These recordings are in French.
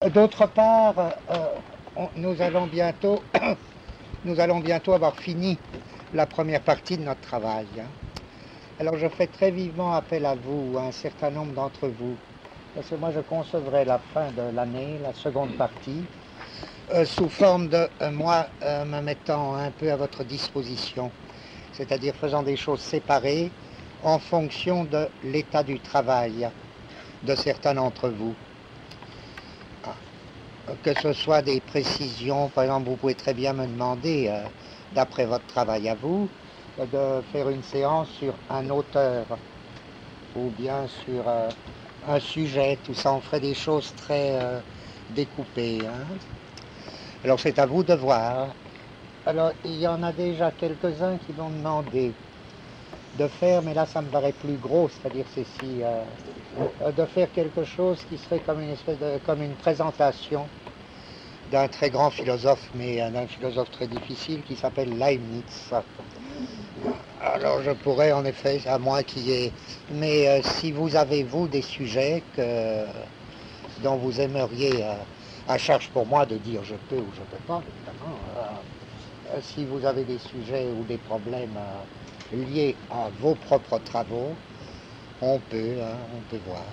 D'autre part, nous allons bientôt avoir fini la première partie de notre travail. Alors je fais très vivement appel à vous, à un certain nombre d'entre vous, parce que moi je concevrai la fin de l'année, la seconde partie, sous forme de moi me mettant un peu à votre disposition, c'est-à-dire faisant des choses séparées en fonction de l'état du travail de certains d'entre vous. Que ce soit des précisions, par exemple, vous pouvez très bien me demander, d'après votre travail à vous, de faire une séance sur un auteur ou bien sur un sujet. Tout ça, on ferait des choses très découpées. Alors, c'est à vous de voir. Alors, il y en a déjà quelques-uns qui m'ont demandé de faire, mais là, ça me paraît plus gros, c'est-à-dire de faire quelque chose qui serait comme comme une présentation d'un très grand philosophe, mais d'un philosophe très difficile qui s'appelle Leibniz. Alors je pourrais en effet, à moins qu'il y ait... Mais si vous avez, vous, des sujets dont vous aimeriez, à charge pour moi de dire je peux ou je ne peux pas, évidemment, si vous avez des sujets ou des problèmes liés à vos propres travaux, on peut voir.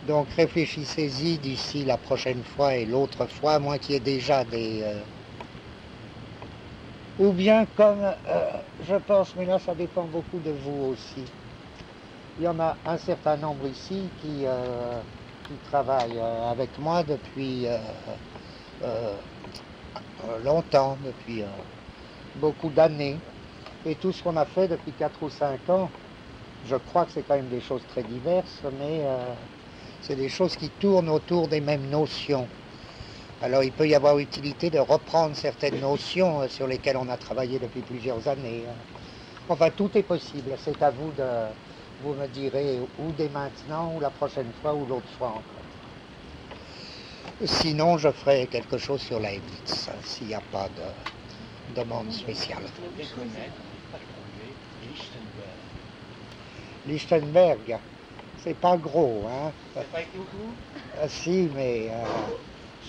Donc réfléchissez-y d'ici la prochaine fois et l'autre fois, à moins qu'il y ait déjà des... Ou bien comme, je pense, mais là ça dépend beaucoup de vous aussi. Il y en a un certain nombre ici qui travaillent avec moi depuis longtemps, depuis beaucoup d'années. Et tout ce qu'on a fait depuis 4 ou 5 ans, je crois que c'est quand même des choses très diverses, mais... c'est des choses qui tournent autour des mêmes notions. Alors il peut y avoir utilité de reprendre certaines notions sur lesquelles on a travaillé depuis plusieurs années. Enfin, tout est possible. C'est à vous de... Vous me direz ou dès maintenant, ou la prochaine fois, ou l'autre fois encore. Sinon, je ferai quelque chose sur Leibniz, s'il n'y a pas de demande spéciale. Lichtenberg. C'est pas gros, hein. C'est pas écrit beaucoup Si, mais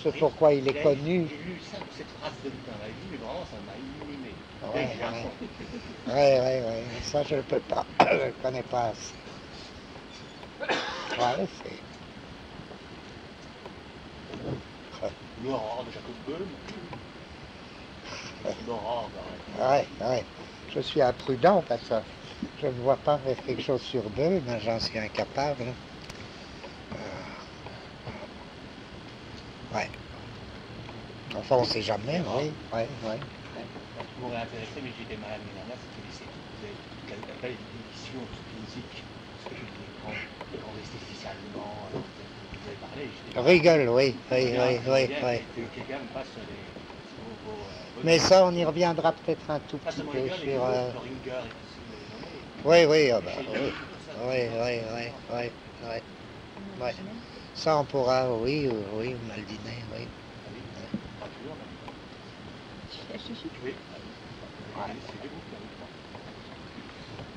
ce pourquoi il est connu. J'ai lu 5 ou 7 phrases de lui dans la vie, mais vraiment ça m'a illuminé. Ouais. Ça je ne peux pas. Je ne connais pas assez. Ouais, c'est... L'aurore de Jacob Böhm. L'aurore. Ouais. Je suis imprudent parce que je ne vois pas faire quelque chose sur Böhm, j'en suis incapable. Ouais. Enfin, on ne sait jamais, oui. Ça m'aurait intéressé, mais j'étais malade l'année dernière, c'était laissé toute la édition physique, parce que je voulais prendre les grands esthéticiens allemands, vous avez parlé. Rigole, oui. Quelqu'un me passe vos... Mais ça, on y reviendra peut-être un tout petit peu sur... Oui. Ça, on pourra, oui, mal dîner, oui.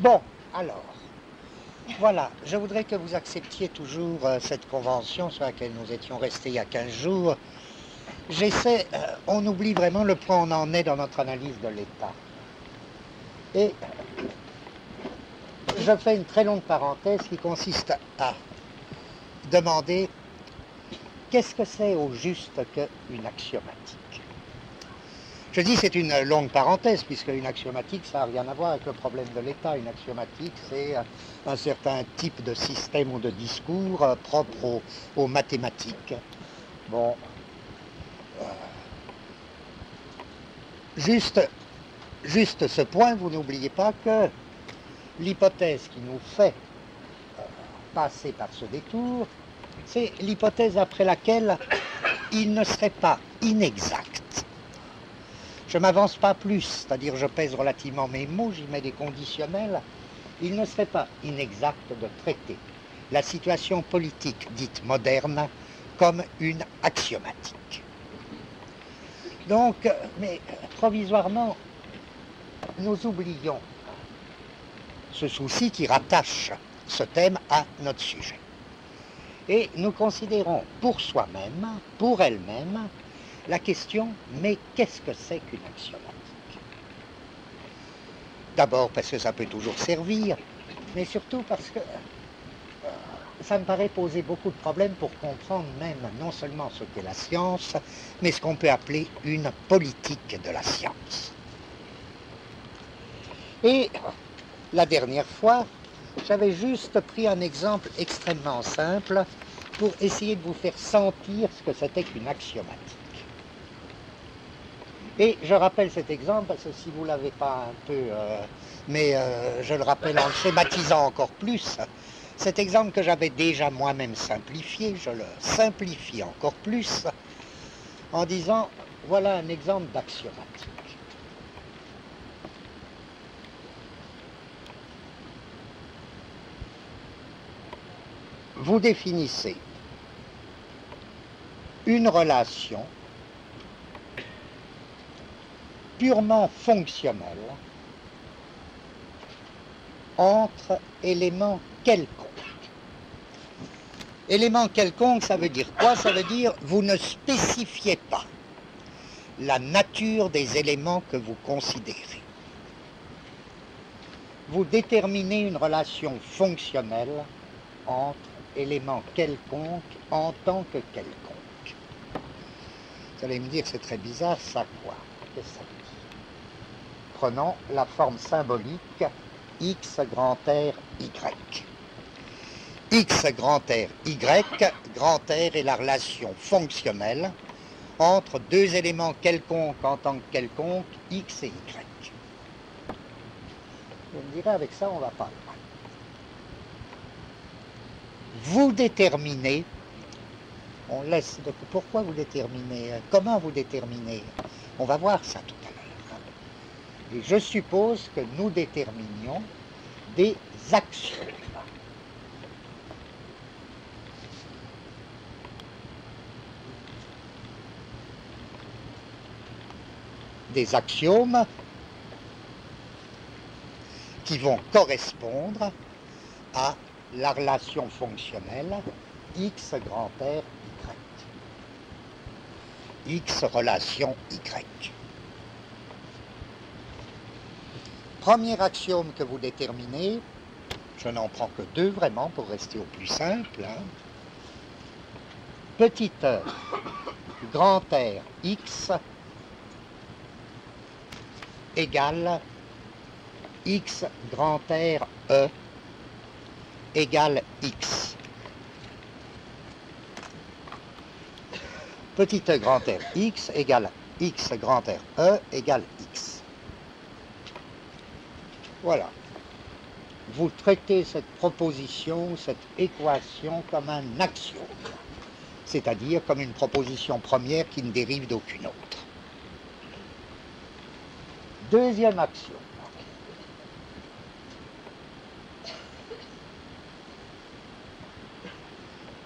Bon, alors, voilà, je voudrais que vous acceptiez toujours cette convention sur laquelle nous étions restés il y a 15 jours. J'essaie, on oublie vraiment le point où on en est dans notre analyse de l'État. Et je fais une très longue parenthèse qui consiste à demander qu'est-ce que c'est au juste qu'une axiomatique. Je dis c'est une longue parenthèse, puisque une axiomatique, ça n'a rien à voir avec le problème de l'État. Une axiomatique, c'est un certain type de système ou de discours propre aux mathématiques. Bon. Juste ce point, vous n'oubliez pas que l'hypothèse qui nous fait passer par ce détour, c'est l'hypothèse après laquelle il ne serait pas inexact. Je ne m'avance pas plus, c'est-à-dire je pèse relativement mes mots, j'y mets des conditionnels. Il ne serait pas inexact de traiter la situation politique dite moderne comme une axiomatique. Donc, mais provisoirement, nous oublions ce souci qui rattache ce thème à notre sujet. Et nous considérons pour soi-même, pour elle-même, la question, mais qu'est-ce que c'est qu'une axiomatique? D'abord parce que ça peut toujours servir, mais surtout parce que ça me paraît poser beaucoup de problèmes pour comprendre même non seulement ce qu'est la science, mais ce qu'on peut appeler une politique de la science. Et la dernière fois, j'avais juste pris un exemple extrêmement simple pour essayer de vous faire sentir ce que c'était qu'une axiomatique. Et je rappelle cet exemple parce que si vous ne l'avez pas un peu, je le rappelle en le schématisant encore plus, cet exemple que j'avais déjà moi-même simplifié, je le simplifie encore plus en disant, voilà un exemple d'axiomatique. Vous définissez une relation purement fonctionnelle entre éléments quelconques. Élément quelconque, ça veut dire quoi? Ça veut dire vous ne spécifiez pas la nature des éléments que vous considérez. Vous déterminez une relation fonctionnelle entre éléments quelconques en tant que quelconques. Vous allez me dire, c'est très bizarre, ça quoi? Qu'est-ce que ça veut dire? Prenons la forme symbolique x grand R y. X grand R y, grand R est la relation fonctionnelle entre deux éléments quelconques en tant que quelconques, x et y. Vous me direz, avec ça, on va pas loin. Vous déterminez, on laisse, pourquoi vous déterminez, comment vous déterminez? On va voir ça tout à l'heure. Et je suppose que nous déterminions des axiomes. Des axiomes qui vont correspondre à la relation fonctionnelle x grand R y. X relation y. Premier axiome que vous déterminez, je n'en prends que deux vraiment pour rester au plus simple. Petit e grand R x égale x grand R e égale x. Petit e grand R x égale x grand R e égale x. Voilà. Vous traitez cette proposition, cette équation comme un axiome, c'est-à-dire comme une proposition première qui ne dérive d'aucune autre. Deuxième axiome.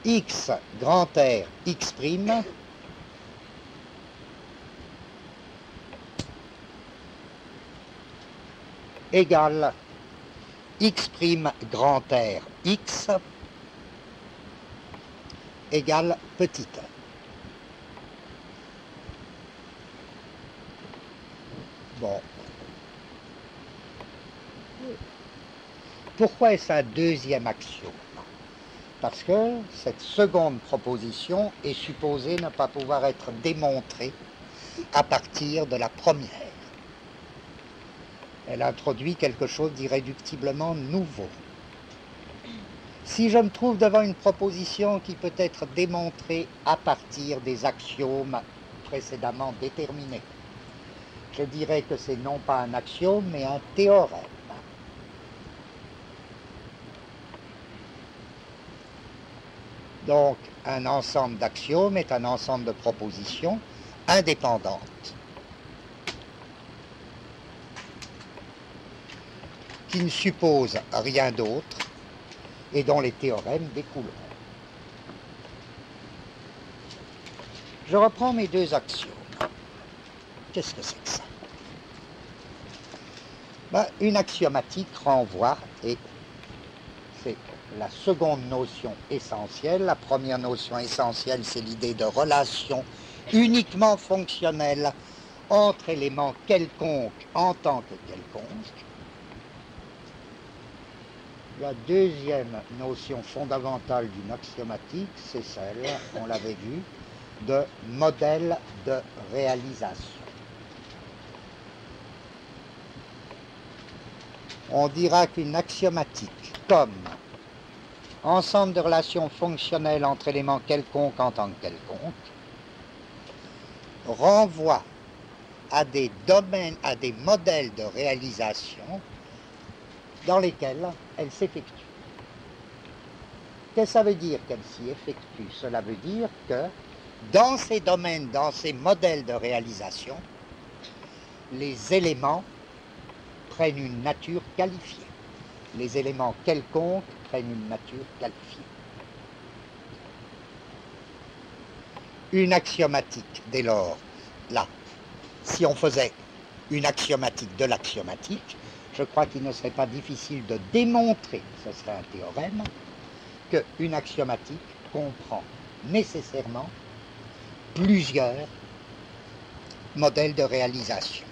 X grand R x' égale x' grand R x égale petit e. Bon. Pourquoi est-ce un deuxième axiome? Parce que cette seconde proposition est supposée ne pas pouvoir être démontrée à partir de la première. Elle introduit quelque chose d'irréductiblement nouveau. Si je me trouve devant une proposition qui peut être démontrée à partir des axiomes précédemment déterminés, je dirais que c'est non pas un axiome, mais un théorème. Donc, un ensemble d'axiomes est un ensemble de propositions indépendantes qui ne supposent rien d'autre et dont les théorèmes découleront. Je reprends mes deux axiomes. Qu'est-ce que c'est que ça? Une axiomatique renvoie, et c'est la seconde notion essentielle. La première notion essentielle, c'est l'idée de relation uniquement fonctionnelle entre éléments quelconques en tant que quelconques. La deuxième notion fondamentale d'une axiomatique, c'est celle, on l'avait vu, de modèle de réalisation. On dira qu'une axiomatique, comme ensemble de relations fonctionnelles entre éléments quelconques en tant que quelconques, renvoie à des domaines, à des modèles de réalisation dans lesquels elle s'effectue. Qu'est-ce que ça veut dire qu'elle s'y effectue? Cela veut dire que dans ces domaines, dans ces modèles de réalisation, les éléments prennent une nature qualifiée. Les éléments quelconques prennent une nature qualifiée. Une axiomatique, dès lors, là, si on faisait une axiomatique de l'axiomatique, je crois qu'il ne serait pas difficile de démontrer, ce serait un théorème, qu'une axiomatique comprend nécessairement plusieurs modèles de réalisation,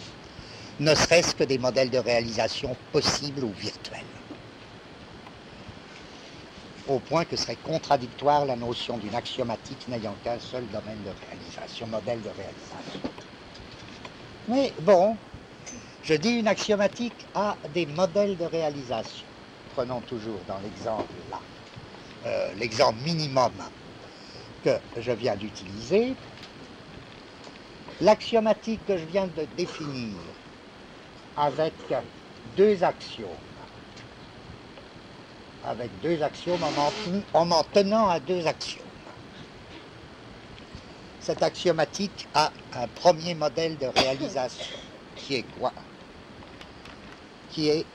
ne serait-ce que des modèles de réalisation possibles ou virtuels, au point que serait contradictoire la notion d'une axiomatique n'ayant qu'un seul domaine de réalisation, modèle de réalisation. Mais bon, je dis une axiomatique a des modèles de réalisation. Prenons toujours dans l'exemple là, l'exemple minimum que je viens d'utiliser. L'axiomatique que je viens de définir avec deux axiomes, en m'en tenant à deux axiomes. Cette axiomatique a un premier modèle de réalisation, qui est quoi? Qui est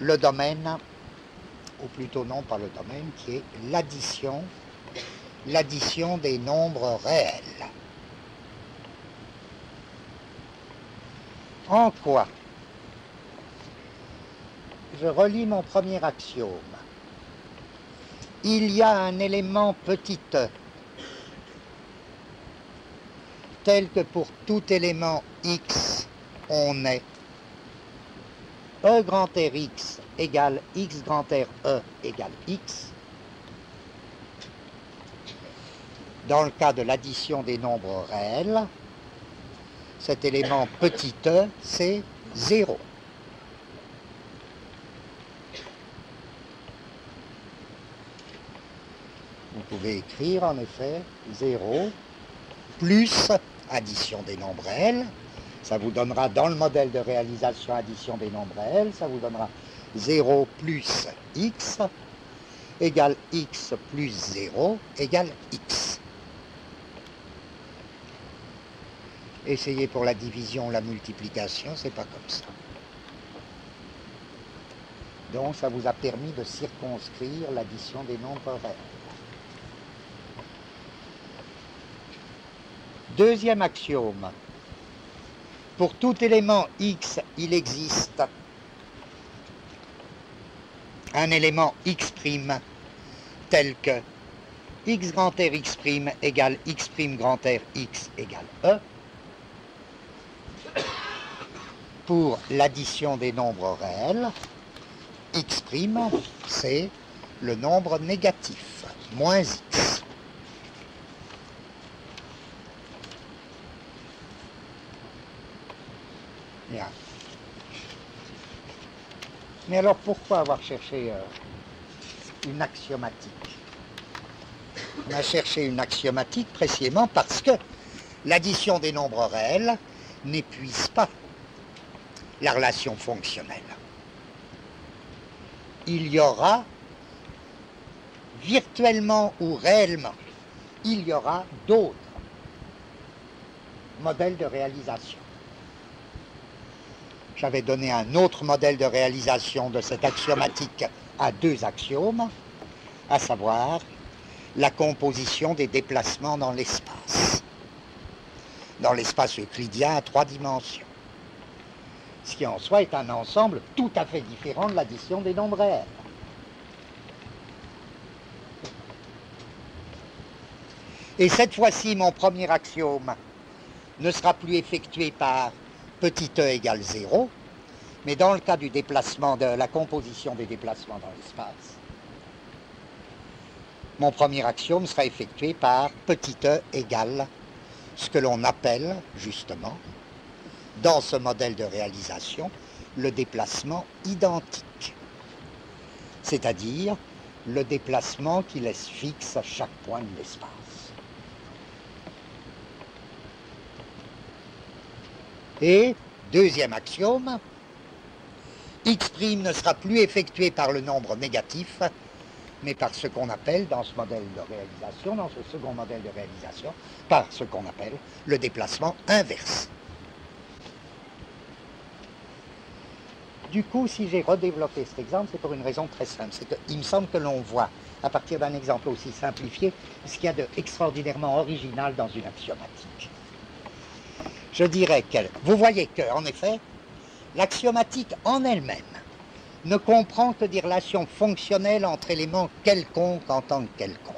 le domaine, ou plutôt non pas le domaine, qui est l'addition des nombres réels. En quoi? Je relis mon premier axiome. Il y a un élément petit e, tel que pour tout élément x, on est E grand R x égale x grand R E égale x. Dans le cas de l'addition des nombres réels, cet élément petit e, c'est 0. Vous pouvez écrire en effet 0 plus addition des nombres réels. Ça vous donnera dans le modèle de réalisation addition des nombres réels, ça vous donnera 0 plus x égale x plus 0 égale x. Essayez pour la division, la multiplication, c'est pas comme ça. Donc ça vous a permis de circonscrire l'addition des nombres réels. Deuxième axiome. Pour tout élément x, il existe un élément x' tel que x grand R x' égale x' grand R x égale E. Pour l'addition des nombres réels, x', c'est le nombre négatif, moins x. Bien. Mais alors pourquoi avoir cherché une axiomatique? On a cherché une axiomatique précisément parce que l'addition des nombres réels n'épuise pas la relation fonctionnelle. Il y aura, virtuellement ou réellement, il y aura d'autres modèles de réalisation. J'avais donné un autre modèle de réalisation de cette axiomatique à deux axiomes, à savoir la composition des déplacements dans l'espace euclidien à 3 dimensions. Ce qui en soi est un ensemble tout à fait différent de l'addition des nombres réels. Et cette fois-ci, mon premier axiome ne sera plus effectué par petit e égale 0, mais dans le cas du déplacement, de la composition des déplacements dans l'espace, mon premier axiome sera effectué par petit e égale ce que l'on appelle, justement, dans ce modèle de réalisation, le déplacement identique, c'est-à-dire le déplacement qui laisse fixe à chaque point de l'espace. Et, deuxième axiome, x' ne sera plus effectué par le nombre négatif, mais par ce qu'on appelle, dans ce modèle de réalisation, dans ce second modèle de réalisation, par ce qu'on appelle le déplacement inverse. Du coup, si j'ai redéveloppé cet exemple, c'est pour une raison très simple. C'est qu'il me semble que l'on voit, à partir d'un exemple aussi simplifié, ce qu'il y a d'extraordinairement original dans une axiomatique. Je dirais que, vous voyez que, en effet, l'axiomatique en elle-même ne comprend que des relations fonctionnelles entre éléments quelconques en tant que quelconques.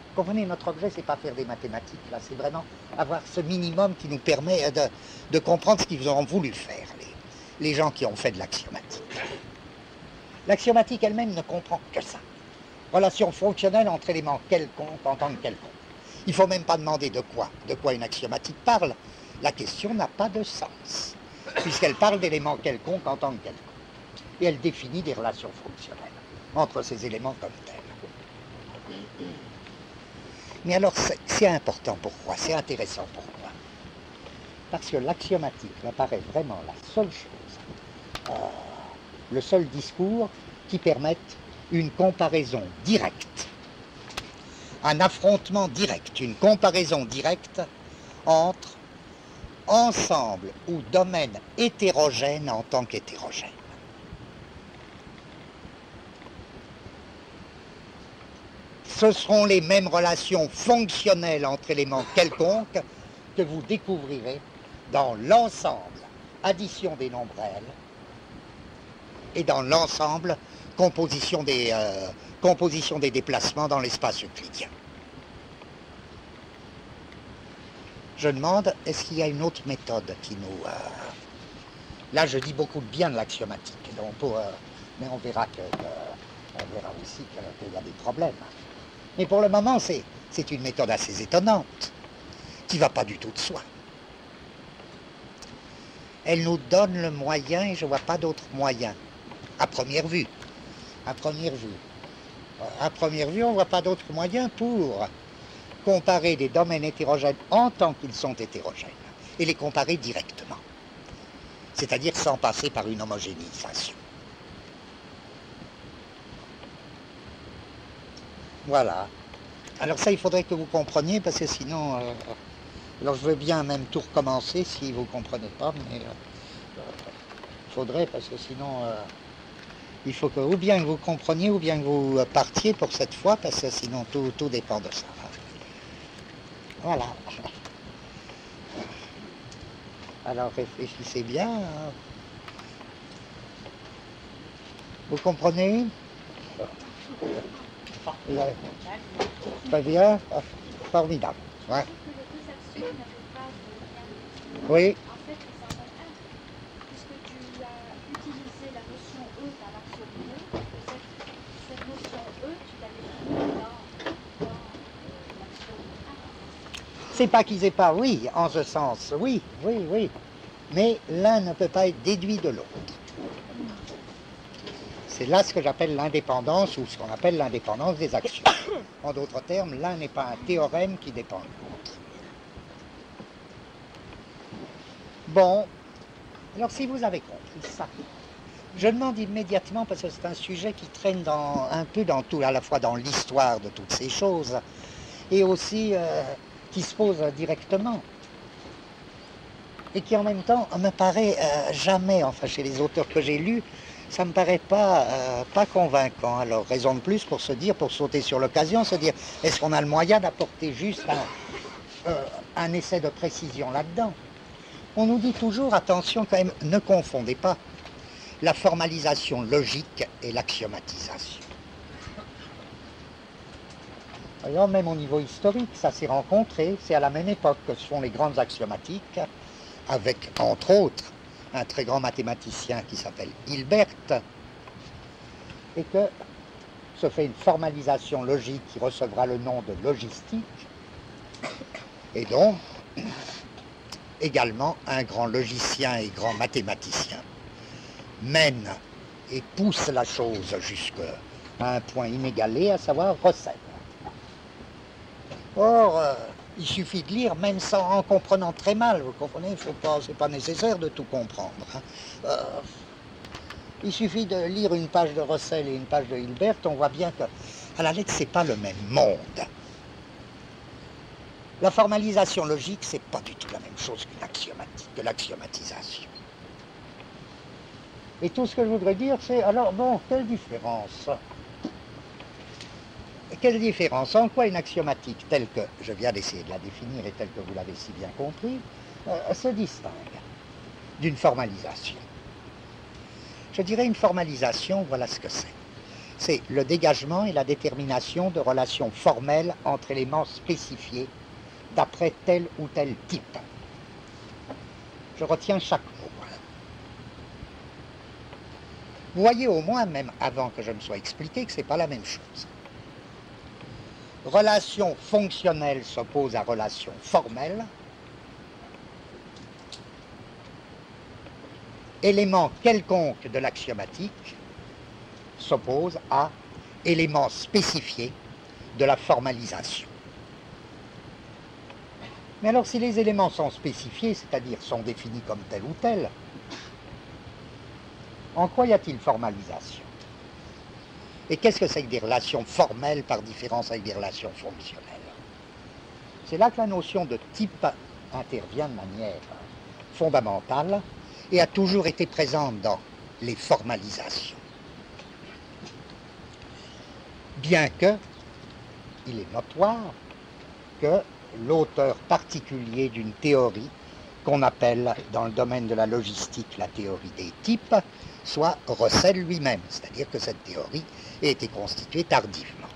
Vous comprenez, notre objet, c'est pas faire des mathématiques, là, c'est vraiment avoir ce minimum qui nous permet de comprendre ce qu'ils ont voulu faire, les gens qui ont fait de l'axiomatique. L'axiomatique elle-même ne comprend que ça. Relation fonctionnelle entre éléments quelconques en tant que quelconques. Il ne faut même pas demander de quoi une axiomatique parle. La question n'a pas de sens, puisqu'elle parle d'éléments quelconques en tant que quelconques. Et elle définit des relations fonctionnelles entre ces éléments comme tels. Mais alors, c'est important. Pourquoi? C'est intéressant. Pourquoi? Parce que l'axiomatique m'apparaît vraiment la seule chose, le seul discours qui permette une comparaison directe, un affrontement direct, une comparaison directe entre ensemble ou domaine hétérogène en tant qu'hétérogène. Ce seront les mêmes relations fonctionnelles entre éléments quelconques que vous découvrirez dans l'ensemble addition des nombres réels et dans l'ensemble composition des déplacements dans l'espace euclidien. Je demande, est-ce qu'il y a une autre méthode qui nous... Là, je dis beaucoup de bien de l'axiomatique, mais on verra aussi qu'il y a des problèmes. Mais pour le moment, c'est une méthode assez étonnante, qui ne va pas du tout de soi. Elle nous donne le moyen, et je ne vois pas d'autre moyen, à première vue. À première vue, on ne voit pas d'autre moyen pour comparer des domaines hétérogènes en tant qu'ils sont hétérogènes, et les comparer directement, c'est-à-dire sans passer par une homogénéisation. Voilà. Alors ça, il faudrait que vous compreniez, parce que sinon... alors je veux bien même tout recommencer si vous ne comprenez pas, mais... il faudrait, parce que sinon... il faut que ou bien que vous compreniez, ou bien que vous partiez pour cette fois, parce que sinon tout dépend de ça. Voilà. Alors réfléchissez bien. Vous comprenez? Très bien. Formidable. Ouais. Oui. C'est pas qu'ils aient pas, oui, en ce sens, oui, mais l'un ne peut pas être déduit de l'autre. C'est là ce que j'appelle l'indépendance, ou ce qu'on appelle l'indépendance des actions. En d'autres termes, l'un n'est pas un théorème qui dépend de l'autre. Bon, alors si vous avez compris ça, je demande immédiatement, parce que c'est un sujet qui traîne un peu dans tout, à la fois dans l'histoire de toutes ces choses, et aussi... qui se pose directement et qui en même temps me paraît jamais, enfin chez les auteurs que j'ai lus, ça me paraît pas convaincant. Alors raison de plus pour se dire, pour sauter sur l'occasion, se dire est-ce qu'on a le moyen d'apporter juste un essai de précision là-dedans? On nous dit toujours, attention quand même, ne confondez pas la formalisation logique et l'axiomatisation. Par exemple, même au niveau historique, ça s'est rencontré, c'est à la même époque que se font les grandes axiomatiques, avec, entre autres, un très grand mathématicien qui s'appelle Hilbert, et que se fait une formalisation logique qui recevra le nom de logistique, et donc également un grand logicien et grand mathématicien mène et pousse la chose jusqu'à un point inégalé, à savoir Russell. Or, il suffit de lire, même en comprenant très mal, vous comprenez, c'est pas nécessaire de tout comprendre. Hein. Il suffit de lire une page de Russell et une page de Hilbert, on voit bien que, à la lettre, c'est pas le même monde. La formalisation logique, c'est pas du tout la même chose que l'axiomatisation. Et tout ce que je voudrais dire, c'est, alors bon, quelle différence? Quelle différence? En quoi une axiomatique telle que je viens d'essayer de la définir et telle que vous l'avez si bien compris, se distingue d'une formalisation? Je dirais une formalisation, voilà ce que c'est. C'est le dégagement et la détermination de relations formelles entre éléments spécifiés d'après tel ou tel type. Je retiens chaque mot. Vous voyez au moins, même avant que je me sois expliqué, que ce n'est pas la même chose. Relation fonctionnelle s'oppose à relation formelle. Élément quelconque de l'axiomatique s'oppose à élément spécifié de la formalisation. Mais alors, si les éléments sont spécifiés, c'est-à-dire sont définis comme tel ou tel, en quoi y a-t-il formalisation? Et qu'est-ce que c'est que des relations formelles par différence avec des relations fonctionnelles? C'est là que la notion de type intervient de manière fondamentale et a toujours été présente dans les formalisations. Bien que, il est notoire que l'auteur particulier d'une théorie qu'on appelle dans le domaine de la logistique la théorie des types soit Russell lui-même, c'est-à-dire que cette théorie a été constituée tardivement.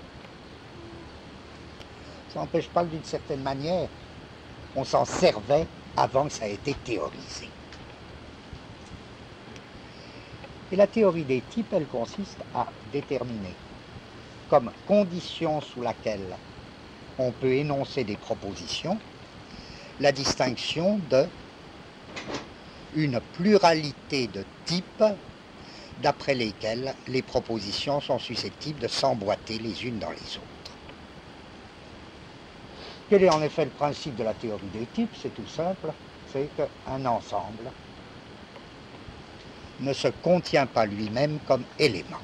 Ça n'empêche pas que d'une certaine manière, on s'en servait avant que ça ait été théorisé. Et la théorie des types, elle consiste à déterminer comme condition sous laquelle on peut énoncer des propositions la distinction de une pluralité de types d'après lesquels les propositions sont susceptibles de s'emboîter les unes dans les autres. Quel est en effet le principe de la théorie des types? C'est tout simple, c'est qu'un ensemble ne se contient pas lui-même comme élément.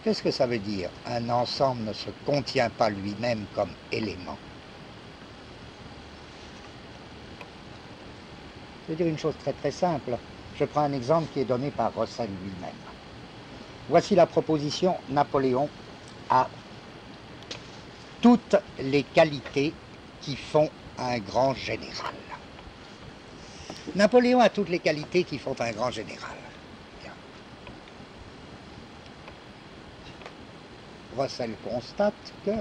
Qu'est-ce que ça veut dire? Un ensemble ne se contient pas lui-même comme élément. Je veux dire une chose très très simple. Je prends un exemple qui est donné par Russell lui-même. Voici la proposition: Napoléon a toutes les qualités qui font un grand général. Napoléon a toutes les qualités qui font un grand général. Bien. Russell constate que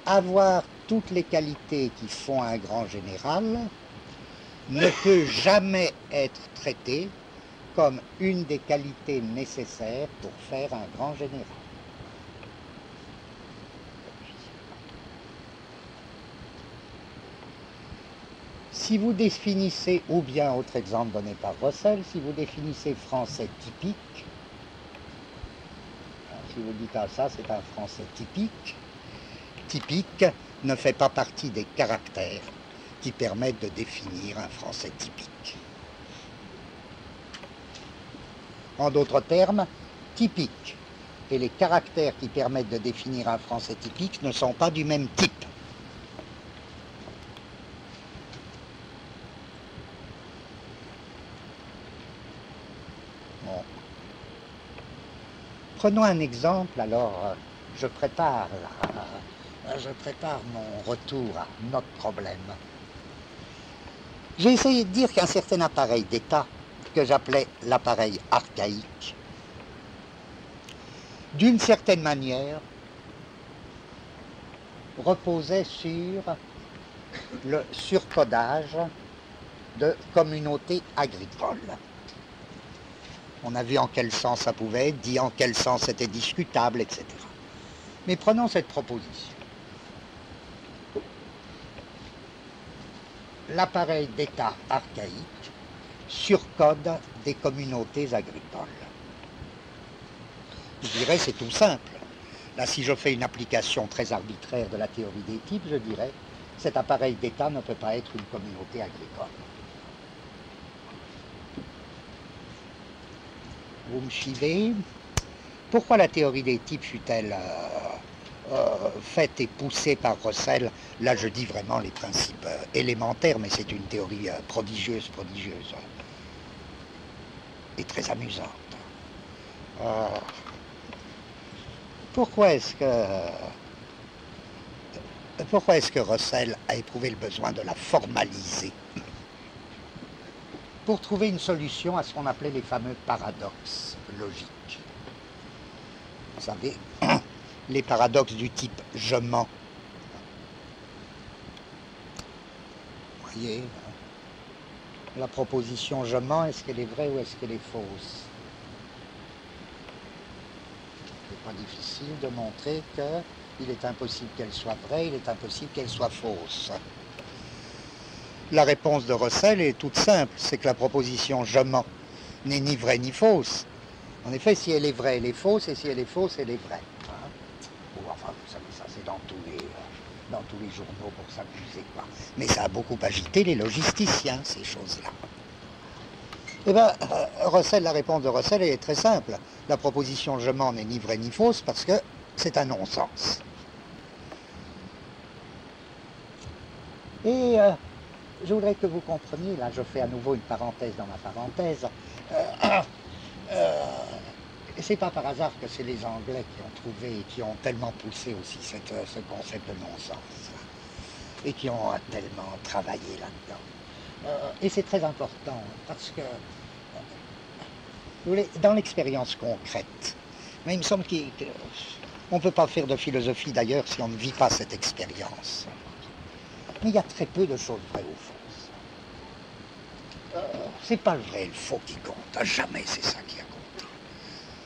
avoir toutes les qualités qui font un grand général ne peut jamais être traité comme une des qualités nécessaires pour faire un grand général. Si vous définissez, ou bien autre exemple donné par Russell, si vous définissez français typique, si vous dites ah, ça c'est un français typique, typique ne fait pas partie des caractères qui permettent de définir un français typique. En d'autres termes, typique et les caractères qui permettent de définir un français typique ne sont pas du même type. Bon. Prenons un exemple, alors je prépare mon retour à notre problème. J'ai essayé de dire qu'un certain appareil d'État que j'appelais l'appareil archaïque, d'une certaine manière, reposait sur le surcodage de communautés agricoles. On a vu en quel sens ça pouvait être dit, en quel sens c'était discutable, etc. Mais prenons cette proposition. L'appareil d'État archaïque surcode des communautés agricoles. Je dirais c'est tout simple. Là, si je fais une application très arbitraire de la théorie des types, je dirais cet appareil d'État ne peut pas être une communauté agricole. Vous me suivez? Pourquoi la théorie des types fut-elle faite et poussée par Russell? Là, je dis vraiment les principes élémentaires, mais c'est une théorie prodigieuse, et très amusante. Pourquoi est-ce que Russell a éprouvé le besoin de la formaliser pour trouver une solution à ce qu'on appelait les fameux paradoxes logiques? Vous savez, les paradoxes du type « je mens ». Vous voyez, la proposition « je mens », est-ce qu'elle est vraie ou est-ce qu'elle est fausse? C'est pas difficile de montrer qu'il est impossible qu'elle soit vraie, il est impossible qu'elle soit fausse. La réponse de Russell est toute simple, c'est que la proposition « je mens » n'est ni vraie ni fausse. En effet, si elle est vraie, elle est fausse, et si elle est fausse, elle est vraie. Ou enfin, vous savez, ça c'est dans tous les journaux pour s'amuser, quoi. Mais ça a beaucoup agité les logisticiens, ces choses-là. Eh bien, la réponse de Russell est très simple. La proposition « je mens » n'est ni vraie ni fausse parce que c'est un non-sens. Et je voudrais que vous compreniez, là je fais à nouveau une parenthèse dans ma parenthèse, c'est pas par hasard que c'est les Anglais qui ont trouvé et qui ont tellement poussé aussi ce concept de non-sens et qui ont tellement travaillé là-dedans. Et c'est très important parce que, vous voulez, dans l'expérience concrète, mais il me semble qu'on ne peut pas faire de philosophie d'ailleurs si on ne vit pas cette expérience. Mais il y a très peu de choses vraies ou fausses. C'est pas le vrai et le faux qui compte, jamais c'est ça qui a compté.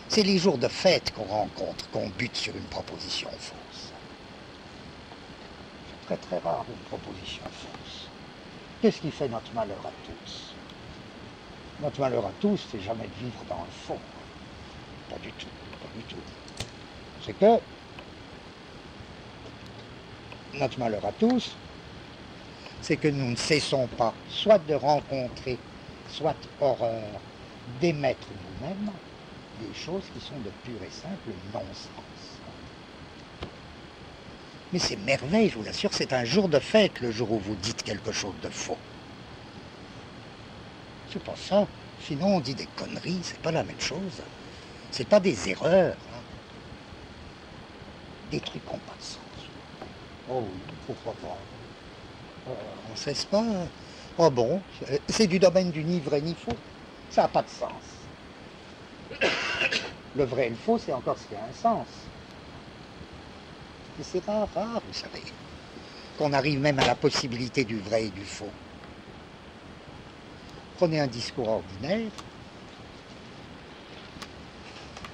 C'est les jours de fête qu'on rencontre, qu'on bute sur une proposition fausse. C'est très très rare une proposition fausse. Qu'est-ce qui fait notre malheur à tous? Notre malheur à tous, c'est jamais de vivre dans le faux. Pas du tout, pas du tout. C'est que notre malheur à tous, c'est que nous ne cessons pas, soit de rencontrer, soit horreur, d'émettre nous-mêmes des choses qui sont de pur et simple non-sens. Mais c'est merveille, je vous l'assure, c'est un jour de fête, le jour où vous dites quelque chose de faux. C'est pas ça. Sinon, on dit des conneries, c'est pas la même chose. C'est pas des erreurs. Des trucs qui n'ont pas de sens. Oh oui, pourquoi pas. On ne cesse pas. Oh bon, c'est du domaine du ni vrai ni faux. Ça n'a pas de sens. Le vrai et le faux, c'est encore ce qui a un sens. Mais c'est rare, vous savez, qu'on arrive même à la possibilité du vrai et du faux. Prenez un discours ordinaire.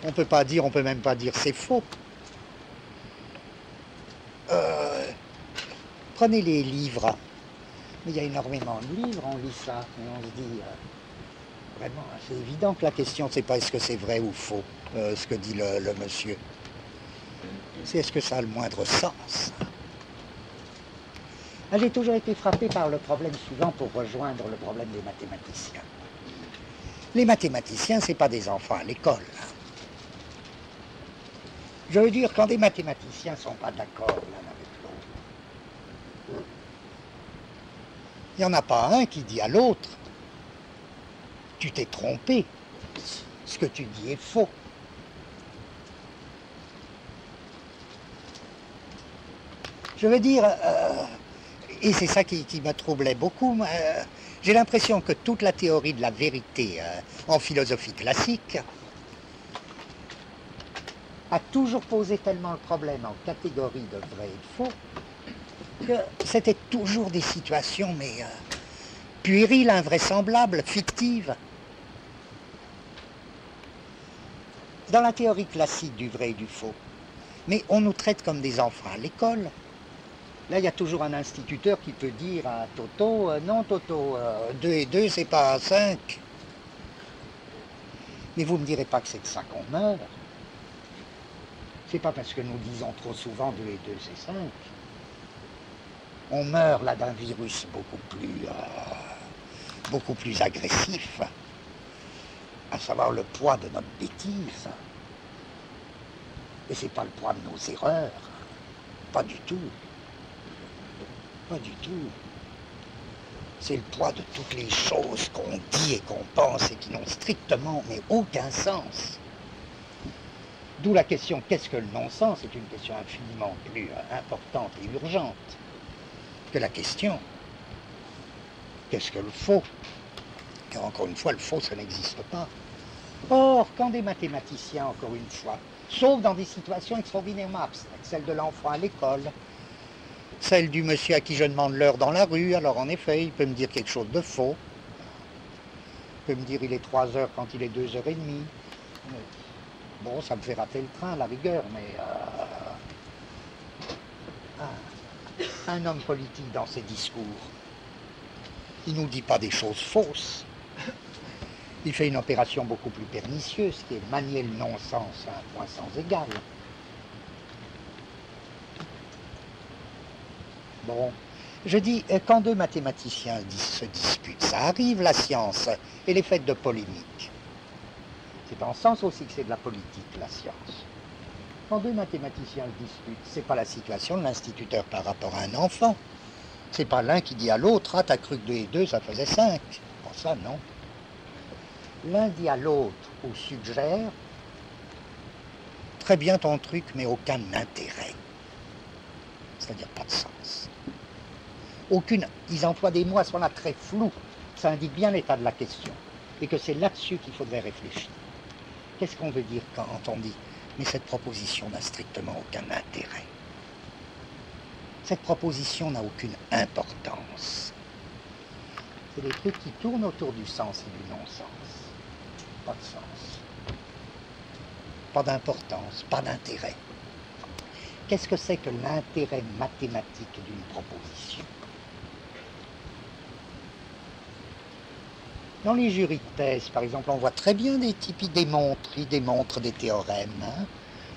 On peut même pas dire c'est faux. Prenez les livres. Il y a énormément de livres, on lit ça, et on se dit, vraiment, c'est évident que la question, c'est pas est-ce que c'est vrai ou faux, ce que dit le monsieur. C'est est-ce que ça a le moindre sens. J'ai toujours été frappé par le problème suivant pour rejoindre le problème des mathématiciens. Les mathématiciens, c'est pas des enfants à l'école. Je veux dire, quand des mathématiciens ne sont pas d'accord l'un avec l'autre, il n'y en a pas un qui dit à l'autre « Tu t'es trompé, ce que tu dis est faux ». Je veux dire, et c'est ça qui me troublait beaucoup, J'ai l'impression que toute la théorie de la vérité en philosophie classique a toujours posé tellement le problème en catégorie de vrai et de faux que c'était toujours des situations, mais puériles, invraisemblables, fictives. Dans la théorie classique du vrai et du faux, mais on nous traite comme des enfants à l'école. Là, il y a toujours un instituteur qui peut dire à Toto, non Toto, 2 et 2, c'est pas 5. Mais vous ne me direz pas que c'est de ça qu'on meurt. C'est pas parce que nous disons trop souvent 2 et 2, c'est 5. On meurt là d'un virus beaucoup plus agressif, à savoir le poids de notre bêtise. Et c'est pas le poids de nos erreurs, pas du tout. Pas du tout. C'est le poids de toutes les choses qu'on dit et qu'on pense et qui n'ont strictement mais aucun sens. D'où la question qu'est-ce que le non-sens est une question infiniment plus importante et urgente que la question qu'est-ce que le faux? Car encore une fois, le faux, ça n'existe pas. Or, quand des mathématiciens, encore une fois, sauf dans des situations extraordinairement abstraites, celle de l'enfant à l'école, celle du monsieur à qui je demande l'heure dans la rue, alors en effet, il peut me dire quelque chose de faux. Il peut me dire il est 3 heures quand il est 2h30. Bon, ça me fait rater le train à la rigueur, mais un homme politique dans ses discours, il ne nous dit pas des choses fausses. Il fait une opération beaucoup plus pernicieuse, qui est manier le non-sens à un point sans égal. Bon, je dis, quand deux mathématiciens se disputent, ça arrive, la science, et les faits de polémique. C'est en sens aussi que c'est de la politique, la science. Quand deux mathématiciens se disputent, c'est pas la situation de l'instituteur par rapport à un enfant. C'est pas l'un qui dit à l'autre, ah, t'as cru que 2 et 2, ça faisait 5. Pour ça, non. L'un dit à l'autre, ou suggère, très bien ton truc, mais aucun intérêt. C'est-à-dire pas de sens. Aucune, ils emploient des mots à ce moment-là très flous. Ça indique bien l'état de la question. Et que c'est là-dessus qu'il faudrait réfléchir. Qu'est-ce qu'on veut dire quand on dit « mais cette proposition n'a strictement aucun intérêt ». Cette proposition n'a aucune importance. C'est des trucs qui tournent autour du sens et du non-sens. Pas de sens. Pas d'importance, pas d'intérêt. Qu'est-ce que c'est que l'intérêt mathématique d'une proposition? Dans les jurys de thèse, par exemple, on voit très bien des types, ils démontrent des théorèmes. Hein.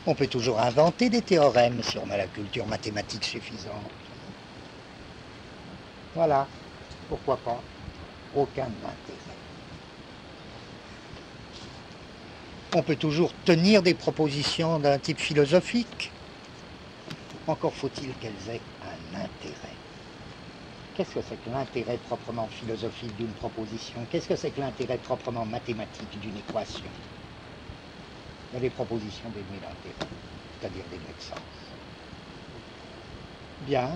On peut toujours inventer des théorèmes si on a la culture mathématique suffisante. Voilà, pourquoi pas? Aucun intérêt. On peut toujours tenir des propositions d'un type philosophique. Encore faut-il qu'elles aient un intérêt. Qu'est-ce que c'est que l'intérêt proprement philosophique d'une proposition? Qu'est-ce que c'est que l'intérêt proprement mathématique d'une équation? Il y a des propositions dénuées d'intérêt, c'est-à-dire dénuées de sens. Bien.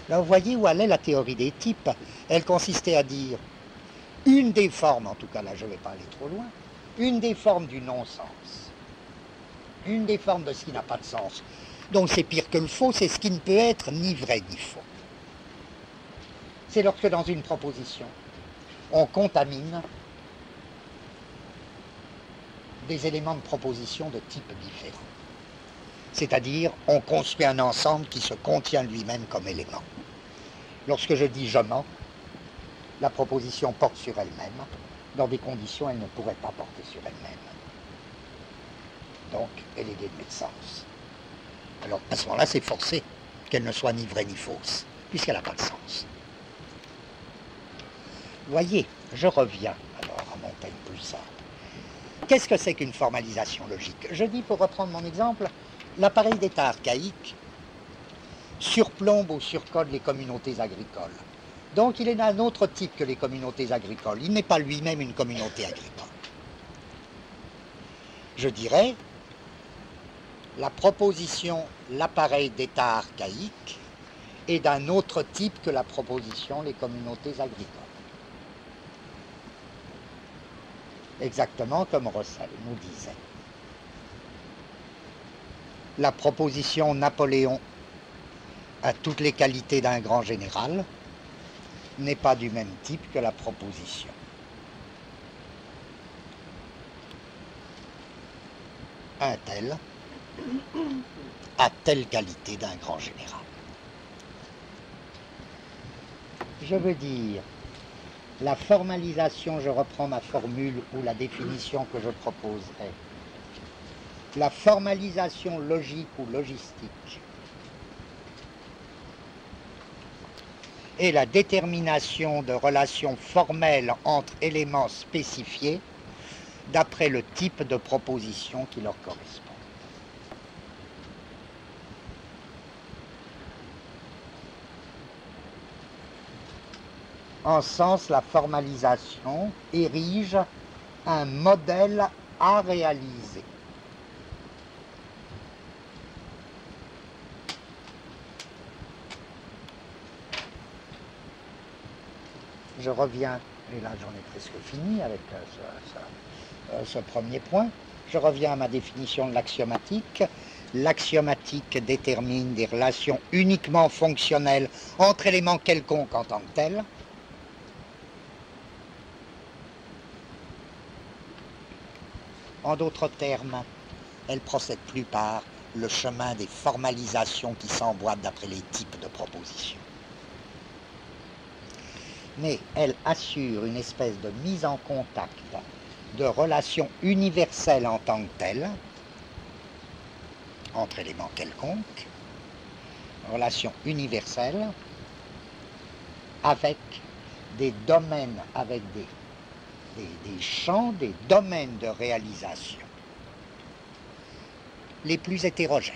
Là, vous voyez où allait la théorie des types. Elle consistait à dire une des formes, en tout cas là je ne vais pas aller trop loin, une des formes du non-sens, une des formes de ce qui n'a pas de sens. Donc c'est pire que le faux, c'est ce qui ne peut être ni vrai ni faux. C'est lorsque dans une proposition, on contamine des éléments de proposition de type différent. C'est-à-dire, on construit un ensemble qui se contient lui-même comme élément. Lorsque je dis « je mens », la proposition porte sur elle-même. Dans des conditions, elle ne pourrait pas porter sur elle-même. Donc, elle est dénuée de sens. Alors, à ce moment-là, c'est forcé qu'elle ne soit ni vraie ni fausse, puisqu'elle n'a pas de sens. Voyez, je reviens alors à mon thème plus simple. Qu'est-ce que c'est qu'une formalisation logique? Je dis, pour reprendre mon exemple, l'appareil d'État archaïque surplombe ou surcode les communautés agricoles. Donc il est d'un autre type que les communautés agricoles. Il n'est pas lui-même une communauté agricole. Je dirais, la proposition, l'appareil d'État archaïque est d'un autre type que la proposition, les communautés agricoles. exactement comme Russell nous disait. La proposition Napoléon a toutes les qualités d'un grand général, n'est pas du même type que la proposition. Un tel a telle qualité d'un grand général. Je veux dire, la formalisation, je reprends ma formule ou la définition que je proposerai, la formalisation logique ou logistique et la détermination de relations formelles entre éléments spécifiés d'après le type de proposition qui leur correspond. En sens, la formalisation érige un modèle à réaliser. Je reviens, et là j'en ai presque fini avec ce premier point, je reviens à ma définition de l'axiomatique. L'axiomatique détermine des relations uniquement fonctionnelles entre éléments quelconques en tant que tels. En d'autres termes, elle procède plus par le chemin des formalisations qui s'emboîtent d'après les types de propositions. Mais elle assure une espèce de mise en contact de relations universelles en tant que telles, entre éléments quelconques, relations universelles avec des domaines, avec des champs, des domaines de réalisation les plus hétérogènes.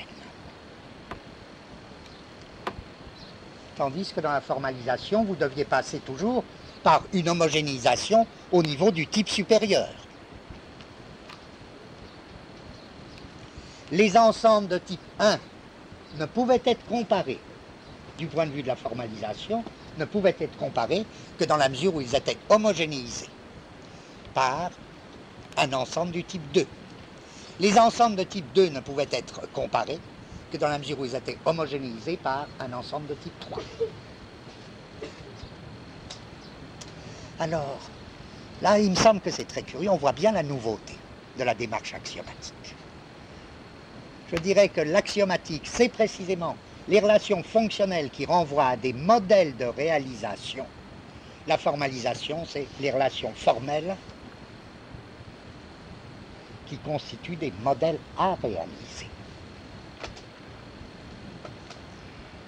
Tandis que dans la formalisation, vous deviez passer toujours par une homogénéisation au niveau du type supérieur. Les ensembles de type 1 ne pouvaient être comparés, du point de vue de la formalisation, ne pouvaient être comparés que dans la mesure où ils étaient homogénéisés par un ensemble du type 2. Les ensembles de type 2 ne pouvaient être comparés que dans la mesure où ils étaient homogénéisés par un ensemble de type 3. Alors, là, il me semble que c'est très curieux, on voit bien la nouveauté de la démarche axiomatique. Je dirais que l'axiomatique, c'est précisément les relations fonctionnelles qui renvoient à des modèles de réalisation. La formalisation, c'est les relations formelles qui constituent des modèles à réaliser.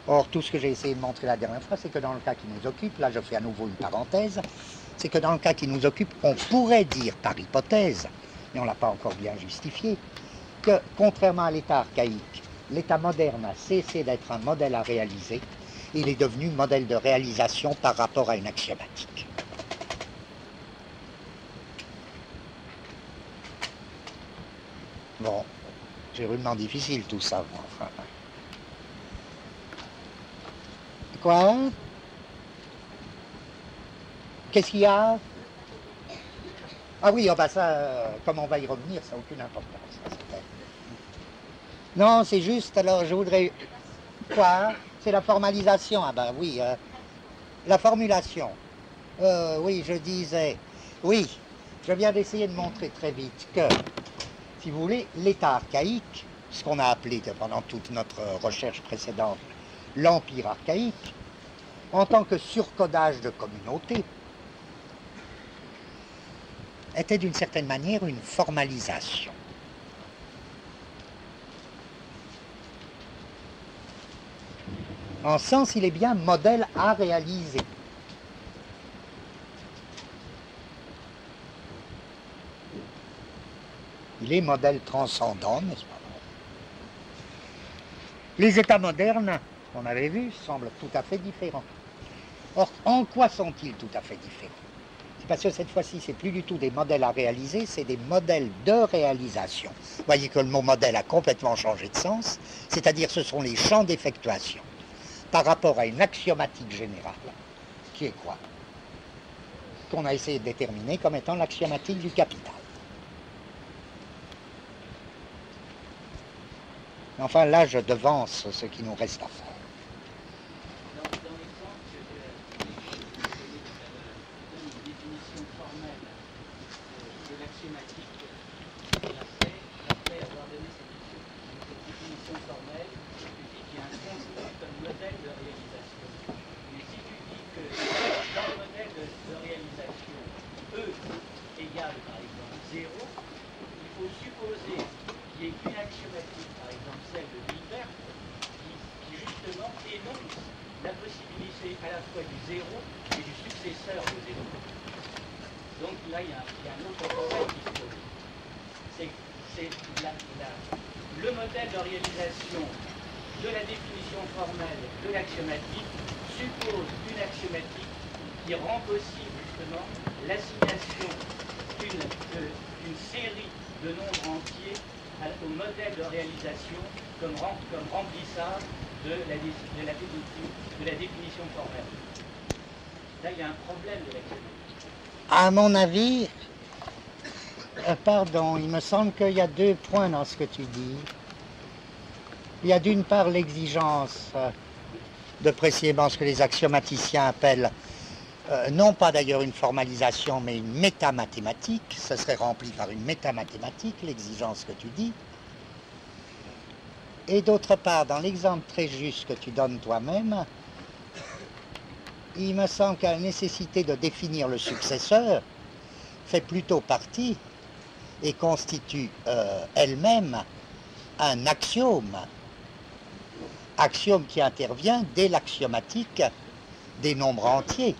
Or, tout ce que j'ai essayé de montrer la dernière fois, c'est que dans le cas qui nous occupe, là je fais à nouveau une parenthèse, c'est que dans le cas qui nous occupe, on pourrait dire par hypothèse, mais on ne l'a pas encore bien justifié, que contrairement à l'état archaïque, l'état moderne a cessé d'être un modèle à réaliser, il est devenu modèle de réalisation par rapport à une axiomatique. Bon, c'est rudement difficile tout ça, enfin. Quoi? Qu'est-ce qu'il y a? Ah oui, oh bah ça, comme on va y revenir, ça n'a aucune importance. Ça, non, c'est juste, alors je voudrais... Quoi? C'est la formalisation. Ah ben oui, la formulation. Oui, je disais... Oui, je viens d'essayer de montrer très vite que, si vous voulez, l'état archaïque, ce qu'on a appelé pendant toute notre recherche précédente, l'empire archaïque, en tant que surcodage de communauté, était d'une certaine manière une formalisation. En sens, il est bien modèle à réaliser. Il est modèle transcendant, n'est-ce pas? Les États modernes, on avait vu, semblent tout à fait différents. Or, en quoi sont-ils tout à fait différents? C'est parce que cette fois-ci, c'est plus du tout des modèles à réaliser, c'est des modèles de réalisation. Vous voyez que le mot modèle a complètement changé de sens, c'est-à-dire ce sont les champs d'effectuation par rapport à une axiomatique générale, qui est quoi? Qu'on a essayé de déterminer comme étant l'axiomatique du capital. Enfin, là, je devance ce qui nous reste à faire. Dans l'exemple que je donnais tout à l'heure, je donne une définition formelle de l'axiomatique, et après avoir donné cette définition formelle, tu dis qu'il y a un contenu comme modèle de réalisation. Mais si tu dis que dans le modèle de réalisation, E égale par exemple 0, il faut supposer qu'il y ait une axiomatique, par exemple celle de Hilbert, qui justement énonce la possibilité à la fois du 0 et du successeur de 0. Donc là, il y a un autre problème qui se pose. C'est le modèle de réalisation de la définition formelle de l'axiomatique suppose une axiomatique qui rend possible justement l'assignation d'une série de nombres entiers au modèle de réalisation comme remplissage de la définition formelle. Là, il y a un problème de l'axiomatique. À mon avis, pardon, il me semble qu'il y a 2 points dans ce que tu dis. Il y a d'une part l'exigence de précisément ce que les axiomaticiens appellent, non pas d'ailleurs une formalisation, mais une métamathématique. Ce serait rempli par une métamathématique, l'exigence que tu dis. Et d'autre part, dans l'exemple très juste que tu donnes toi-même, il me semble que la nécessité de définir le successeur fait plutôt partie et constitue elle-même un axiome. Axiome qui intervient dès l'axiomatique des nombres entiers.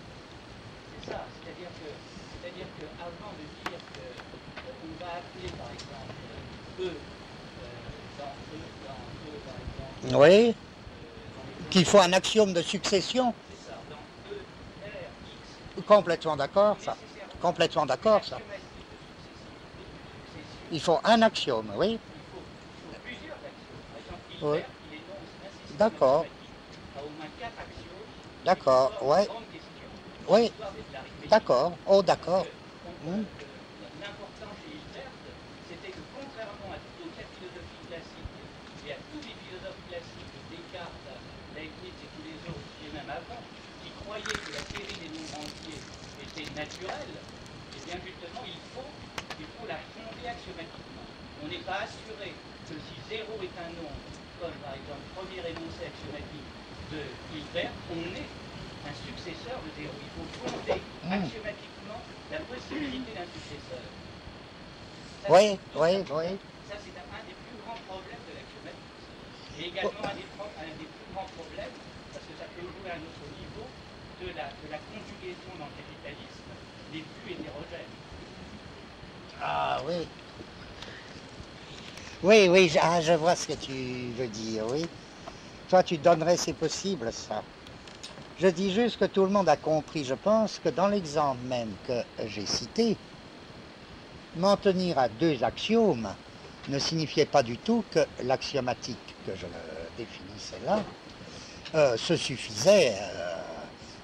C'est ça, c'est-à-dire que avant de dire qu'on va appeler par exemple E dans E par exemple. Oui, qu'il faut un axiome de succession. C'est ça, dans E, R, X. Complètement d'accord, ça. Complètement d'accord, ça. Il faut un axiome, oui. Il faut plusieurs axiomes. Par exemple, Oui. Hilbert, il énonce un système D'accord. axiomatique à au moins 4 axiomes. D'accord, ouais. Oui. D'accord, oh d'accord. L'important chez Hilbert, c'était que contrairement à toute la philosophie classique et à tous les philosophes classiques, Descartes, Leibniz et tous les autres, et même avant, qui croyaient que la série des nombres entiers était naturelle, et bien justement, il faut la fonder axiomatiquement. On n'est pas assuré que si 0 est un nombre, comme par exemple premier énoncé axiomatique de Hilbert, on ait un successeur de 0. Il faut fonder axiomatiquement la possibilité d'un successeur. Ça, Oui, c'est un des plus grands problèmes de l'axiomatique. Et également un des plus grands problèmes, parce que ça peut jouer à un autre niveau, de la conjugaison dans le capitalisme des plus hétérogènes. Ah oui. Oui, oui, je vois ce que tu veux dire, oui. Toi, tu donnerais, c'est possible, ça. Je dis juste que tout le monde a compris, je pense, que dans l'exemple même que j'ai cité, m'en tenir à 2 axiomes ne signifiait pas du tout que l'axiomatique que je définissais là se suffisait,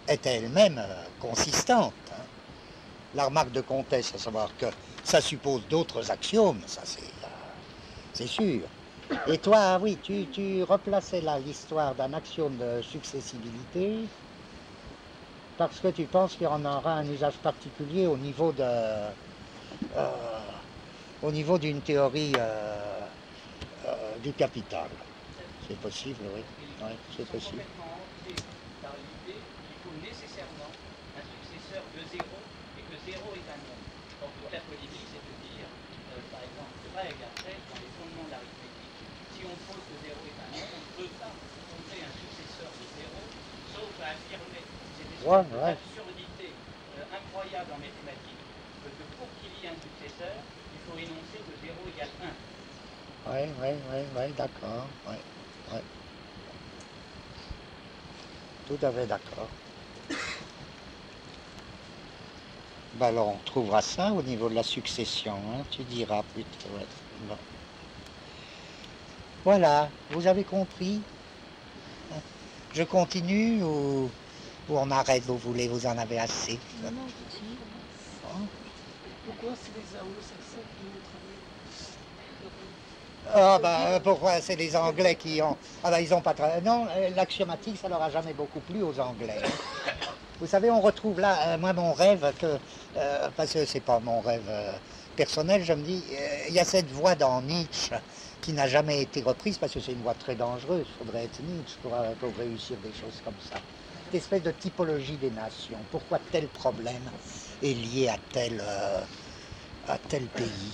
était elle-même consistante. Hein. La remarque de Comtesse, à savoir que ça suppose d'autres axiomes, ça c'est sûr. Et toi, oui, tu replaçais là l'histoire d'un axiome de successibilité parce que tu penses qu'il y en aura un usage particulier au niveau d'une théorie du capital. C'est possible, oui. Oui, c'est possible. Complètement hantés par l'idée qu'il faut nécessairement un successeur de 0 et que 0 est un nombre. Or, toute la polémique, c'est de dire, par exemple, Greg, après, dans les fondements de l'arithmétique, si on pose que 0 est un nombre, on ne peut pas fonder un successeur de 0, sauf à affirmer cette espèce d'absurdité incroyable en mathématiques, que pour qu'il y ait un successeur, il faut énoncer que 0 égale 1. Oui, d'accord. Oui. Tout à fait d'accord. Ben alors on trouvera ça au niveau de la succession, hein, tu diras plutôt. Ouais. Bon. Voilà, vous avez compris? Je continue ou on arrête, vous voulez, vous en avez assez? Non, continue. Pourquoi c'est les anglo-saxons qui nous travaillent? Ah bah pourquoi c'est les Anglais qui ont... Ah bah ils ont pas... Non, l'axiomatique ça leur a jamais beaucoup plu aux Anglais. Vous savez, on retrouve là, moi mon rêve, parce que c'est pas mon rêve personnel, je me dis, il y a cette voix dans Nietzsche qui n'a jamais été reprise parce que c'est une voix très dangereuse, il faudrait être Nietzsche pour réussir des choses comme ça. Cette espèce de typologie des nations, pourquoi tel problème est lié à tel pays.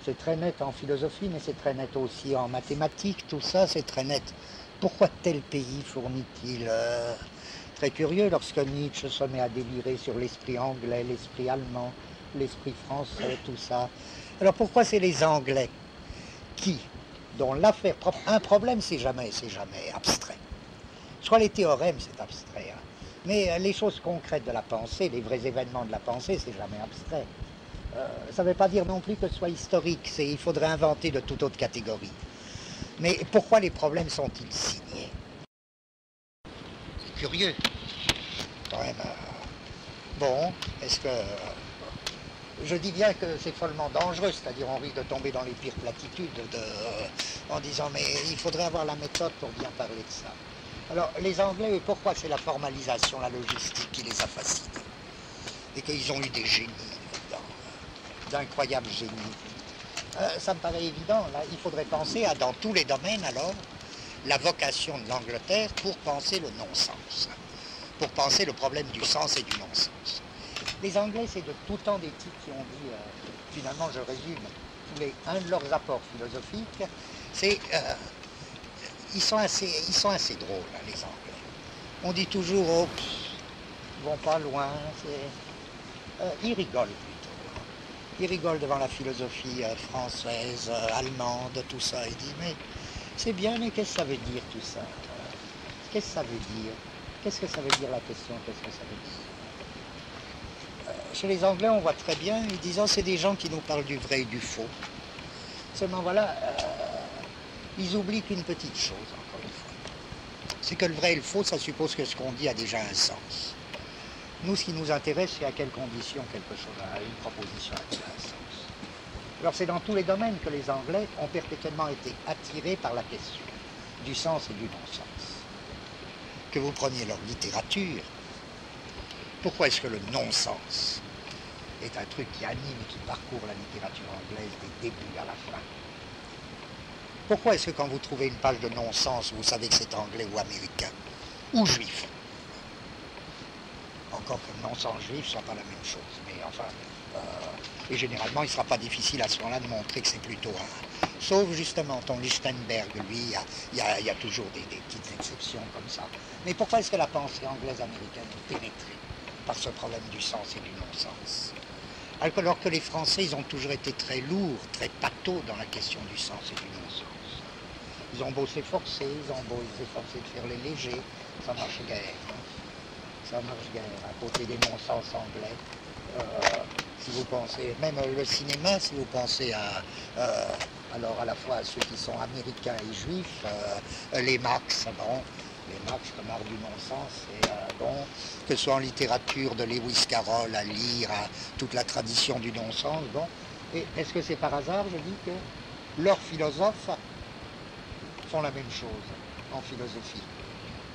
C'est très net en philosophie, mais c'est très net aussi en mathématiques, tout ça, c'est très net. Pourquoi tel pays fournit-il Très curieux lorsque Nietzsche se met à délirer sur l'esprit anglais, l'esprit allemand, l'esprit français, tout ça. Alors pourquoi c'est les Anglais dont l'affaire propre, un problème c'est jamais abstrait. Soit les théorèmes c'est abstrait, hein, mais les choses concrètes de la pensée, les vrais événements de la pensée, c'est jamais abstrait. Ça ne veut pas dire non plus que ce soit historique, il faudrait inventer de toute autre catégorie. Mais pourquoi les problèmes sont-ils signés? C'est curieux. Quand même, bon, est-ce que... je dis bien que c'est follement dangereux, c'est-à-dire on risque de tomber dans les pires platitudes en disant mais il faudrait avoir la méthode pour bien parler de ça. Alors les Anglais, pourquoi c'est la formalisation, la logistique qui les a fascinés? Et qu'ils ont eu des génies d'incroyables génies. Ça me paraît évident, là, il faudrait penser à, dans tous les domaines alors, la vocation de l'Angleterre pour penser le non-sens, pour penser le problème du sens et du non-sens. Les Anglais, c'est de tout temps des types qui ont dit, finalement je résume, un de leurs apports philosophiques, c'est, ils sont assez drôles, hein, les Anglais. On dit toujours, oh, ils vont pas loin, ils rigolent plutôt. Ils rigolent devant la philosophie française, allemande, tout ça. Ils disent, mais c'est bien, mais qu'est-ce que ça veut dire tout ça? Qu'est-ce que ça veut dire? Qu'est-ce que ça veut dire la question? Qu'est-ce que ça veut dire? Chez les Anglais, on voit très bien, ils disent, oh, c'est des gens qui nous parlent du vrai et du faux. Seulement, voilà, ils oublient qu'une petite chose, encore une fois. C'est que le vrai et le faux, ça suppose que ce qu'on dit a déjà un sens. Nous, ce qui nous intéresse, c'est à quelles conditions quelque chose a une proposition a-t-il un sens. Alors, c'est dans tous les domaines que les Anglais ont perpétuellement été attirés par la question du sens et du non-sens. Que vous preniez leur littérature, pourquoi est-ce que le non-sens est un truc qui anime et qui parcourt la littérature anglaise des débuts à la fin? Pourquoi est-ce que quand vous trouvez une page de non-sens, vous savez que c'est anglais ou américain, ou juif? Encore que le non-sens juif ne soit pas la même chose, mais enfin, et généralement il ne sera pas difficile à ce moment-là de montrer que c'est plutôt un... Sauf justement ton Lichtenberg, lui, il y a toujours des petites exceptions comme ça. Mais pourquoi est-ce que la pensée anglaise-américaine est pénétrée par ce problème du sens et du non-sens? Alors que les Français, ils ont toujours été très lourds, très pâteaux dans la question du sens et du non-sens. Ils ont beau s'efforcer, ils ont beau s'efforcer de faire les légers, ça marche guère. Ça marche guère, à côté des non-sens anglais. Si vous pensez, même le cinéma, si vous pensez alors à la fois à ceux qui sont américains et juifs, les Marx, bon, les Marx comme art du non-sens, et bon, que ce soit en littérature de Lewis Carroll à lire, à toute la tradition du non-sens, bon, et est-ce que c'est par hasard, je dis, que leurs philosophes font la même chose en philosophie?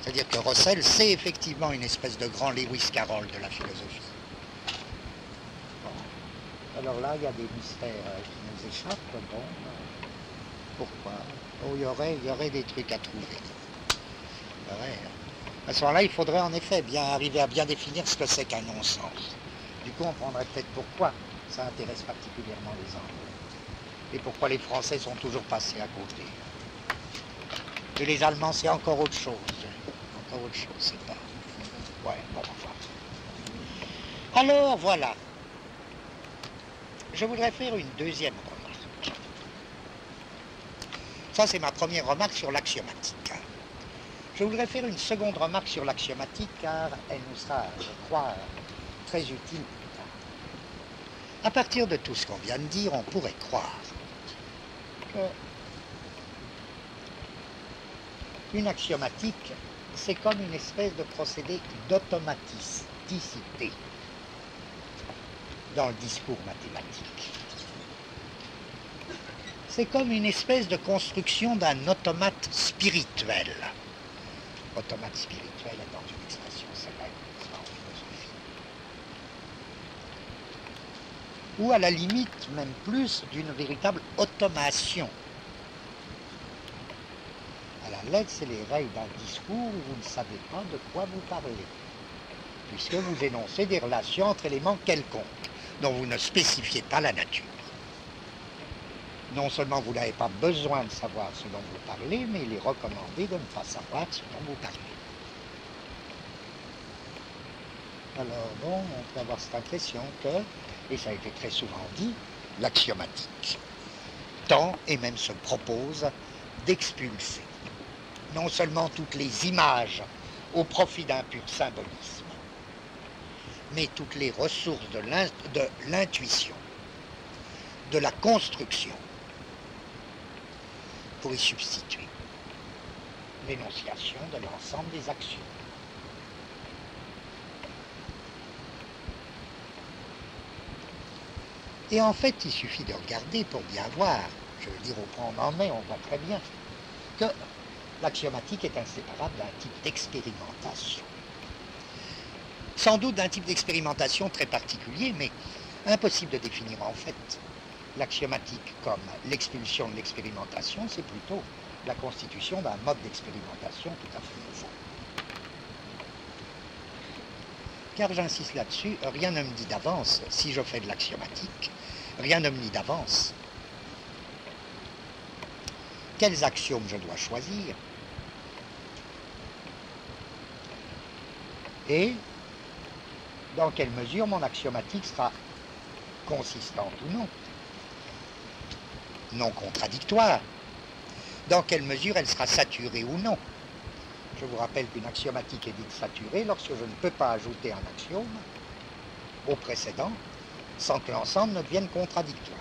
C'est-à-dire que Russell, c'est effectivement une espèce de grand Lewis Carroll de la philosophie. Bon. Alors là, il y a des mystères qui nous échappent, bon, pourquoi? Oh, il y aurait des trucs à trouver. Ouais. À ce moment-là, il faudrait en effet bien arriver à bien définir ce que c'est qu'un non-sens. Du coup, on prendrait peut-être pourquoi ça intéresse particulièrement les Anglais. Et pourquoi les Français sont toujours passés à côté. Et les Allemands, c'est encore autre chose. Encore autre chose, c'est pas... Ouais, bon, enfin. Alors, voilà. Je voudrais faire une deuxième remarque. Ça, c'est ma première remarque sur l'axiomatique. Je voudrais faire une seconde remarque sur l'axiomatique, car elle nous sera, je crois, très utile plus tard. À partir de tout ce qu'on vient de dire, on pourrait croire qu'une axiomatique, c'est comme une espèce de procédé d'automaticité dans le discours mathématique. c'est comme une espèce de construction d'un automate spirituel. Automate spirituel étant une expression célèbre en philosophie. Ou à la limite, même plus, d'une véritable automation. À la lettre, c'est les règles d'un discours où vous ne savez pas de quoi vous parlez, puisque vous énoncez des relations entre éléments quelconques, dont vous ne spécifiez pas la nature. Non seulement vous n'avez pas besoin de savoir ce dont vous parlez, mais il est recommandé de ne pas savoir ce dont vous parlez. Alors bon, on peut avoir cette impression que, et ça a été très souvent dit, l'axiomatique tend et même se propose d'expulser non seulement toutes les images au profit d'un pur symbolisme, mais toutes les ressources de l'intuition, de la construction, pour y substituer l'énonciation de l'ensemble des actions. Et en fait, il suffit de regarder pour bien voir, je veux dire au point où on en est, on voit très bien, que l'axiomatique est inséparable d'un type d'expérimentation. Sans doute d'un type d'expérimentation très particulier, mais impossible de définir en fait l'axiomatique comme l'expulsion de l'expérimentation, c'est plutôt la constitution d'un mode d'expérimentation tout à fait nouveau. Car j'insiste là-dessus, rien ne me dit d'avance, si je fais de l'axiomatique, rien ne me dit d'avance quels axiomes je dois choisir et dans quelle mesure mon axiomatique sera consistante ou non, non contradictoire, dans quelle mesure elle sera saturée ou non. Je vous rappelle qu'une axiomatique est dite saturée lorsque je ne peux pas ajouter un axiome au précédent sans que l'ensemble ne devienne contradictoire.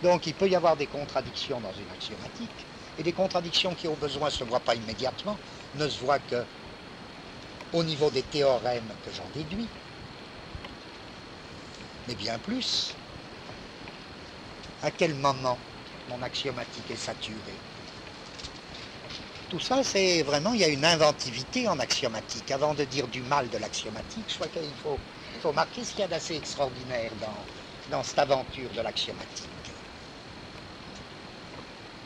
Donc il peut y avoir des contradictions dans une axiomatique, et des contradictions qui au besoin ne se voient pas immédiatement, ne se voient que au niveau des théorèmes que j'en déduis, mais bien plus, à quel moment mon axiomatique est saturée. Tout ça, c'est vraiment, il y a une inventivité en axiomatique. Avant de dire du mal de l'axiomatique, je crois qu'il faut marquer ce qu'il y a d'assez extraordinaire dans cette aventure de l'axiomatique.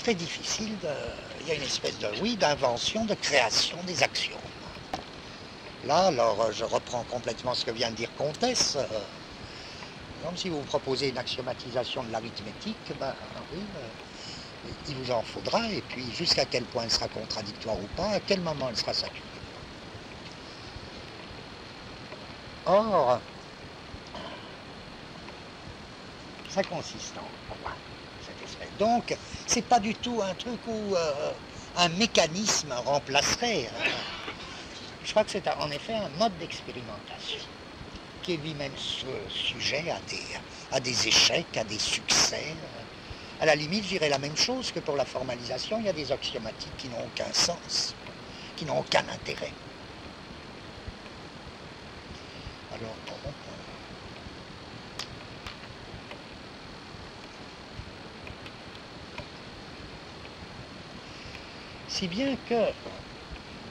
Très difficile, il y a une espèce d'invention, de création des axiomes. Là, alors, je reprends complètement ce que vient de dire Comtesse. Comme si vous me proposez une axiomatisation de l'arithmétique, ben oui, il vous en faudra, et puis jusqu'à quel point elle sera contradictoire ou pas, à quel moment elle sera saturée. Or, ça consiste en quoi, cette espèce? Donc, c'est pas du tout un truc où un mécanisme remplacerait. Je crois que c'est en effet un mode d'expérimentation qui est lui-même sujet à des échecs, à des succès. À la limite, je dirais la même chose que pour la formalisation, il y a des axiomatiques qui n'ont aucun sens, qui n'ont aucun intérêt. Alors, bon, si bien que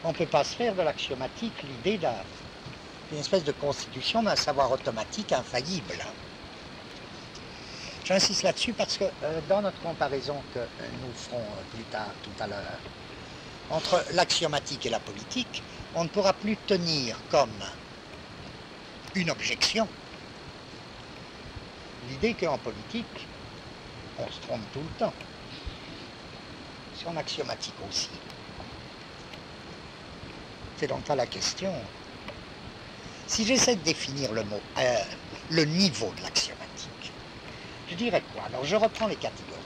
on ne peut pas se faire de l'axiomatique l'idée d'une espèce de constitution d'un savoir automatique infaillible. J'insiste là-dessus parce que dans notre comparaison que nous ferons plus tard, tout à l'heure, entre l'axiomatique et la politique, on ne pourra plus tenir comme une objection l'idée qu'en politique, on se trompe tout le temps. C'est en axiomatique aussi. C'est donc là la question. Si j'essaie de définir le niveau de l'axiomatique, je dirais quoi? Alors je reprends les catégories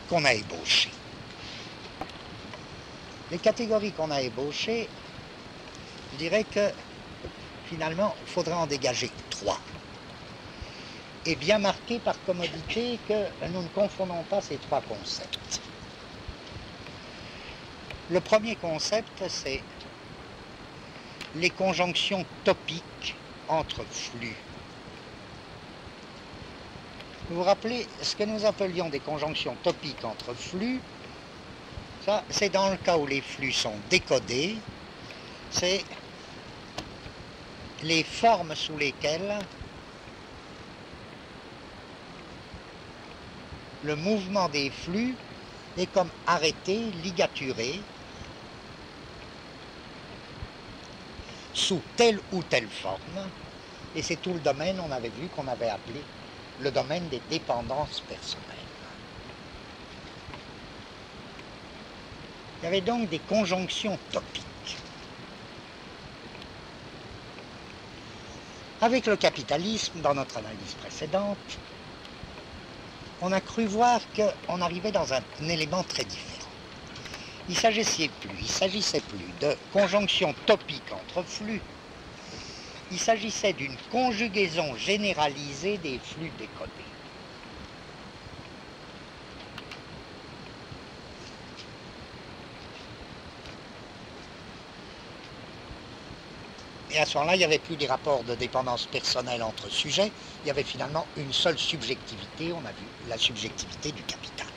qu'on a ébauchées. Les catégories qu'on a ébauchées, je dirais que finalement, il faudrait en dégager 3. Et bien marquer par commodité que nous ne confondons pas ces 3 concepts. Le premier concept, c'est les conjonctions topiques entre flux. Vous vous rappelez ce que nous appelions des conjonctions topiques entre flux? Ça, c'est dans le cas où les flux sont décodés, c'est les formes sous lesquelles le mouvement des flux est comme arrêté, ligaturé, sous telle ou telle forme, et c'est tout le domaine, on avait vu, qu'on avait appelé le domaine des dépendances personnelles. Il y avait donc des conjonctions topiques. Avec le capitalisme, dans notre analyse précédente, on a cru voir qu'on arrivait dans un élément très différent. Il ne s'agissait plus de conjonction topique entre flux, il s'agissait d'une conjugaison généralisée des flux décodés. Et à ce moment-là, il n'y avait plus des rapports de dépendance personnelle entre sujets, il y avait finalement une seule subjectivité, on a vu la subjectivité du capital.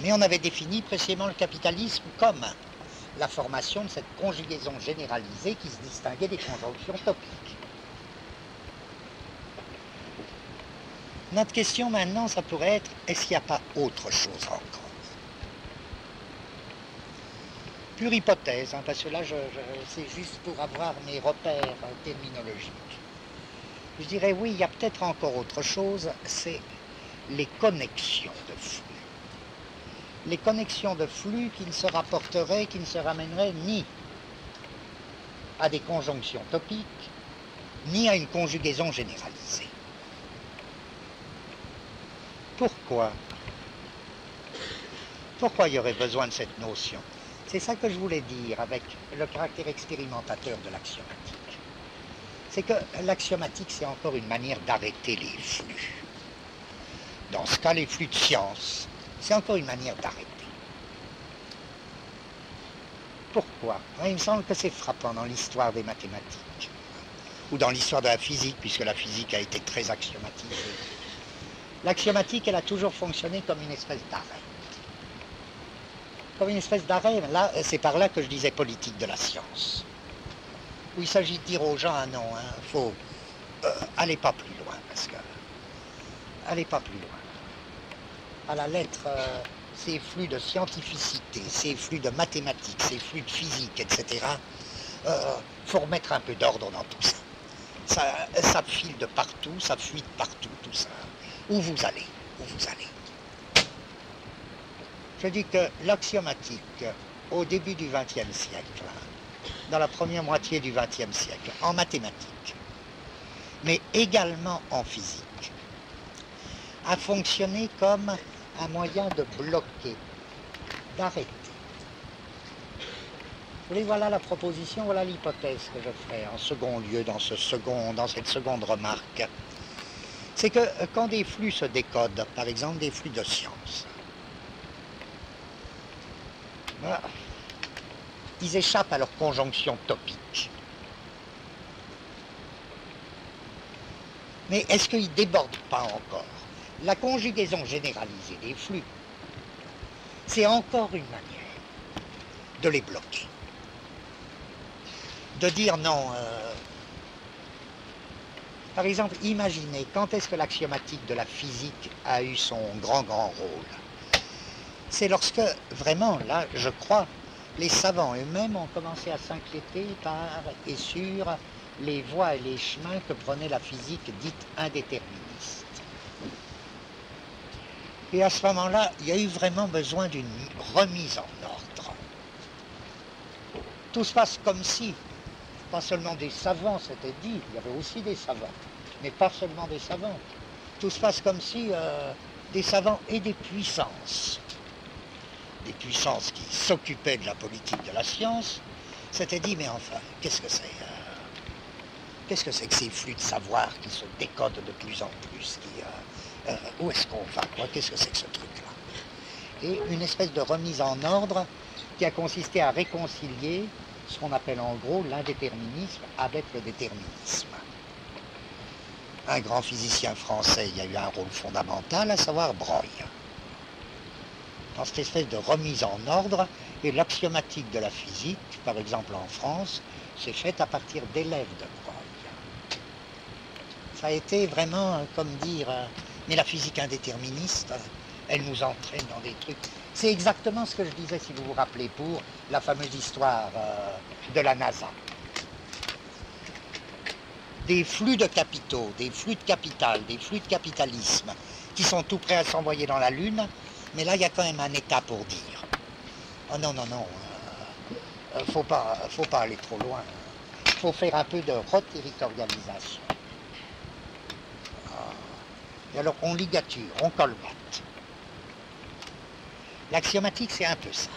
Mais on avait défini précisément le capitalisme comme la formation de cette conjugaison généralisée qui se distinguait des conjonctions topiques. Notre question maintenant, ça pourrait être, est-ce qu'il n'y a pas autre chose encore? Pure hypothèse, hein, parce que là, c'est juste pour avoir mes repères terminologiques. Je dirais oui, il y a peut-être encore autre chose, c'est les connexions de flux. Les connexions de flux qui ne se rapporteraient, qui ne se ramèneraient ni à des conjonctions topiques, ni à une conjugaison généralisée. Pourquoi? Pourquoi il y aurait besoin de cette notion? C'est ça que je voulais dire avec le caractère expérimentateur de l'axiomatique. C'est que l'axiomatique, c'est encore une manière d'arrêter les flux. Dans ce cas, les flux de science, c'est encore une manière d'arrêter. Pourquoi? Il me semble que c'est frappant dans l'histoire des mathématiques, ou dans l'histoire de la physique, puisque la physique a été très axiomatisée. L'axiomatique, elle a toujours fonctionné comme une espèce d'arrêt. Comme une espèce d'arrêt, là, c'est par là que je disais politique de la science. Où il s'agit de dire aux gens, ah non, faut aller pas plus loin, parce que allez pas plus loin. À la lettre, ces flux de scientificité, ces flux de mathématiques, ces flux de physique, etc., faut remettre un peu d'ordre dans tout ça. Ça file de partout, ça fuit de partout, tout ça. Où vous allez? Où vous allez? Je dis que l'axiomatique, au début du XXe siècle, dans la première moitié du XXe siècle, en mathématiques, mais également en physique, a fonctionné comme un moyen de bloquer, d'arrêter. Vous voyez, voilà la proposition, voilà l'hypothèse que je ferai en second lieu dans cette seconde remarque. C'est que quand des flux se décodent, par exemple des flux de science, voilà, ils échappent à leur conjonction topique. Mais est-ce qu'ils ne débordent pas encore? La conjugaison généralisée des flux, c'est encore une manière de les bloquer. De dire non. Par exemple, imaginez quand est-ce que l'axiomatique de la physique a eu son grand rôle. C'est lorsque, vraiment, là, je crois, les savants eux-mêmes ont commencé à s'inquiéter par et sur les voies et les chemins que prenait la physique dite indéterministe. Et à ce moment-là, il y a eu vraiment besoin d'une remise en ordre. Tout se passe comme si, pas seulement des savants, c'était dit, il y avait aussi des savants, mais pas seulement des savants. Tout se passe comme si des savants et des puissances qui s'occupaient de la politique de la science, s'étaient dit, mais enfin, qu'est-ce que c'est que ces flux de savoir qui se décodent de plus en plus, où est-ce qu'on va, quoi? Qu'est-ce que c'est que ce truc-là? Et une espèce de remise en ordre qui a consisté à réconcilier ce qu'on appelle en gros l'indéterminisme avec le déterminisme. un grand physicien français, il y a eu un rôle fondamental, à savoir Broglie. Dans cette espèce de remise en ordre, et l'axiomatique de la physique, par exemple en France, s'est faite à partir d'élèves de Broglie. Ça a été vraiment, comme dire, mais la physique indéterministe, elle nous entraîne dans des trucs. C'est exactement ce que je disais, si vous vous rappelez, pour la fameuse histoire de la NASA. Des flux de capitaux, des flux de capital, des flux de capitalisme qui sont tout prêts à s'envoyer dans la Lune, mais là, il y a quand même un état pour dire. Oh non, non, non, faut pas aller trop loin. Il faut faire un peu de reterritorialisation. Et alors, on ligature, on colmate. L'axiomatique, c'est un peu ça.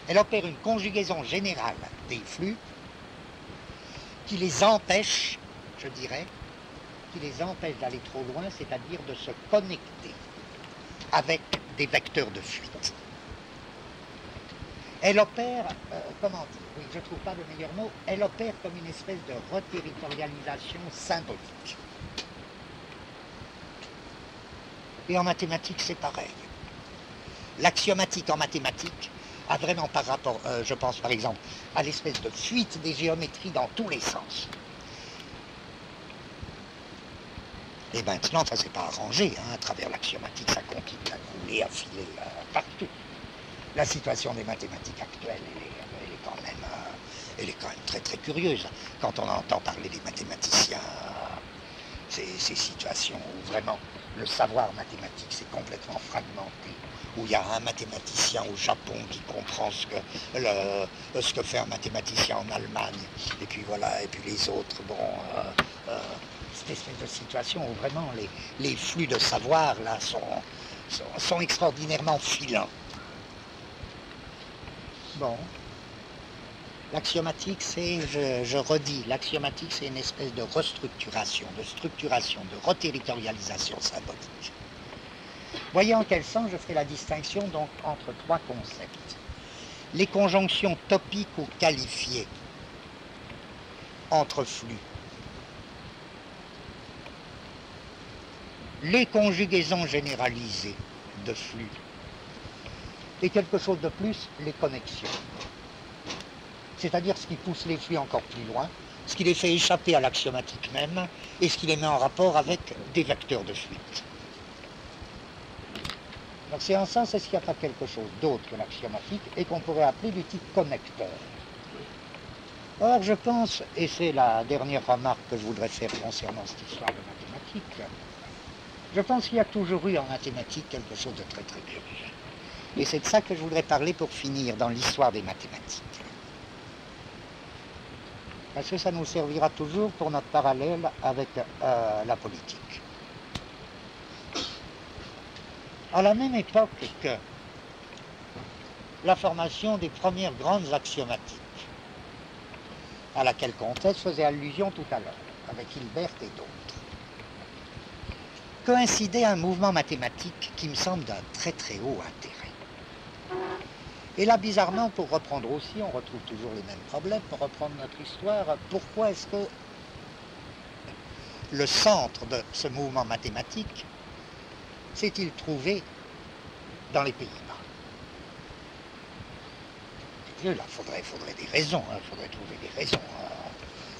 Elle opère une conjugaison générale des flux qui les empêche, je dirais, qui les empêche d'aller trop loin, c'est-à-dire de se connecter avec des vecteurs de fuite. Elle opère, comment dire, oui, je ne trouve pas le meilleur mot, elle opère comme une espèce de reterritorialisation symbolique. Et en mathématiques, c'est pareil. L'axiomatique en mathématiques a vraiment par rapport, je pense par exemple, à l'espèce de fuite des géométries dans tous les sens. Et maintenant, ça ne s'est pas arrangé, hein, à travers l'axiomatique, ça continue à couler, à filer partout. La situation des mathématiques actuelles, elle est quand même très très curieuse. Quand on entend parler des mathématiciens, ces situations où vraiment le savoir mathématique s'est complètement fragmenté, où il y a un mathématicien au Japon qui comprend ce que fait un mathématicien en Allemagne, et puis voilà, et puis les autres, bon, cette espèce de situation où vraiment les flux de savoir là sont extraordinairement filants. Bon, l'axiomatique, c'est, je redis, l'axiomatique, c'est une espèce de restructuration, de reterritorialisation symbolique. Voyez en quel sens je ferai la distinction donc entre trois concepts. Les conjonctions topiques ou qualifiées entre flux. Les conjugaisons généralisées de flux. Et quelque chose de plus, les connexions. C'est-à-dire ce qui pousse les flux encore plus loin, ce qui les fait échapper à l'axiomatique même, et ce qui les met en rapport avec des vecteurs de fuite. Donc c'est en ce sens, est-ce qu'il n'y a pas quelque chose d'autre que l'axiomatique, et qu'on pourrait appeler du type connecteur. Or, je pense, et c'est la dernière remarque que je voudrais faire concernant cette histoire de mathématiques, je pense qu'il y a toujours eu en mathématiques quelque chose de très très curieux. Et c'est de ça que je voudrais parler pour finir dans l'histoire des mathématiques. Parce que ça nous servira toujours pour notre parallèle avec la politique. À la même époque que la formation des premières grandes axiomatiques, à laquelle Comtesse faisait allusion tout à l'heure, avec Hilbert et d'autres, coïncidait un mouvement mathématique qui me semble d'un très très haut intérêt. Et là, bizarrement, pour reprendre aussi, on retrouve toujours les mêmes problèmes, pour reprendre notre histoire, pourquoi est-ce que le centre de ce mouvement mathématique s'est-il trouvé dans les Pays-Bas? Là, il faudrait des raisons, il faudrait trouver des raisons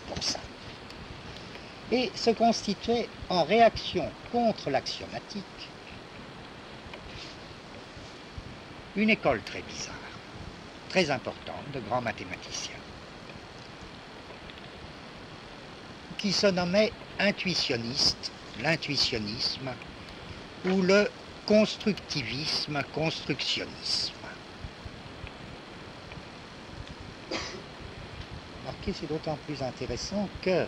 pour ça. Et se constituait en réaction contre l'axiomatique une école très bizarre, très importante, de grands mathématiciens, qui se nommait intuitionniste, l'intuitionnisme, ou le constructivisme, constructionnisme. Remarquez, c'est d'autant plus intéressant qu'il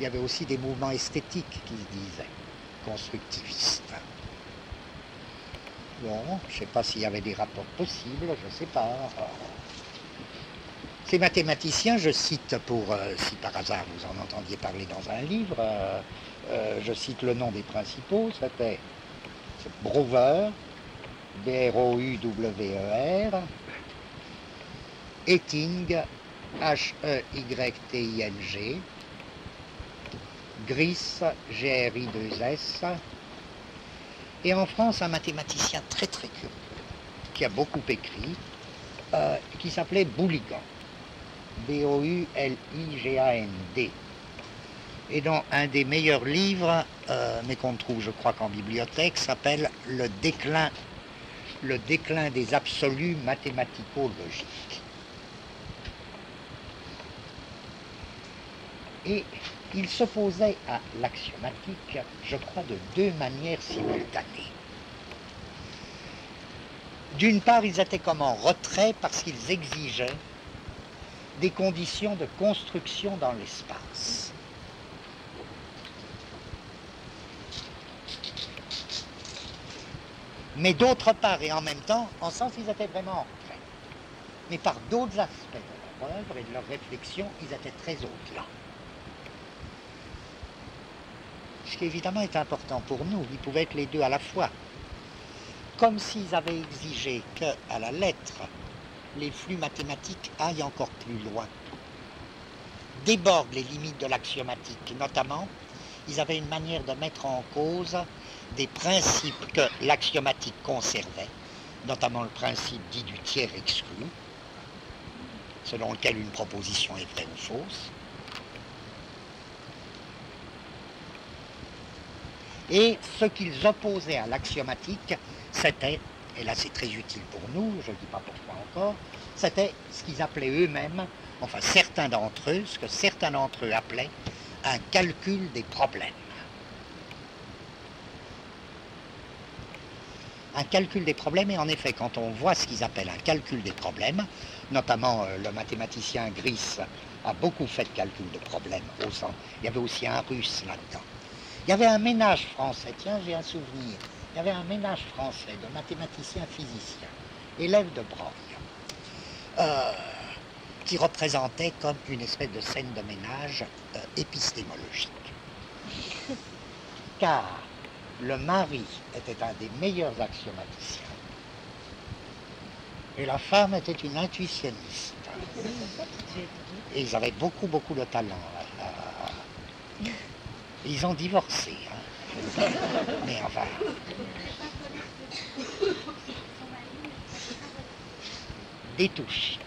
y avait aussi des mouvements esthétiques qui se disaient constructivistes. Bon, je ne sais pas s'il y avait des rapports possibles, je ne sais pas. Ces mathématiciens, je cite pour, si par hasard vous en entendiez parler dans un livre, je cite le nom des principaux, c'était Brouwer, B-R-O-U-W-E-R, Hetting, H-E-Y-T-I-N-G, Gris, G-R-I-2-S. Et en France, un mathématicien très très curieux, qui a beaucoup écrit, qui s'appelait Bouligand. B-O-U-L-I-G-A-N-D. Et dont un des meilleurs livres, mais qu'on trouve je crois qu'en bibliothèque, s'appelle Le déclin des absolus mathématico-logiques. Et il s'opposait à l'axiomatique, je crois, de deux manières simultanées. D'une part, ils étaient comme en retrait parce qu'ils exigeaient des conditions de construction dans l'espace. Mais d'autre part, et en même temps, en sens, ils étaient vraiment en retrait. Mais par d'autres aspects de leur œuvre et de leur réflexion, ils étaient très au-delà. Ce qui évidemment est important pour nous, ils pouvaient être les deux à la fois. Comme s'ils avaient exigé qu'à la lettre, les flux mathématiques aillent encore plus loin, débordent les limites de l'axiomatique. Notamment, ils avaient une manière de mettre en cause des principes que l'axiomatique conservait, notamment le principe dit du tiers exclu, selon lequel une proposition est vraie ou fausse. Et ce qu'ils opposaient à l'axiomatique, c'était, et là c'est très utile pour nous, je ne dis pas pourquoi encore, c'était ce qu'ils appelaient eux-mêmes, enfin certains d'entre eux, ce que certains d'entre eux appelaient un calcul des problèmes. Un calcul des problèmes, et en effet, quand on voit ce qu'ils appellent un calcul des problèmes, notamment le mathématicien Gris a beaucoup fait de calcul de problèmes au sens. Il y avait aussi un russe là-dedans. Il y avait un ménage français, tiens, j'ai un souvenir. Il y avait un ménage français de mathématiciens physiciens, élèves de Broglie, qui représentait comme une espèce de scène de ménage épistémologique. Car le mari était un des meilleurs axiomaticiens et la femme était une intuitionniste. Et ils avaient beaucoup de talent. Ils ont divorcé. Hein. Mais enfin... Détouche,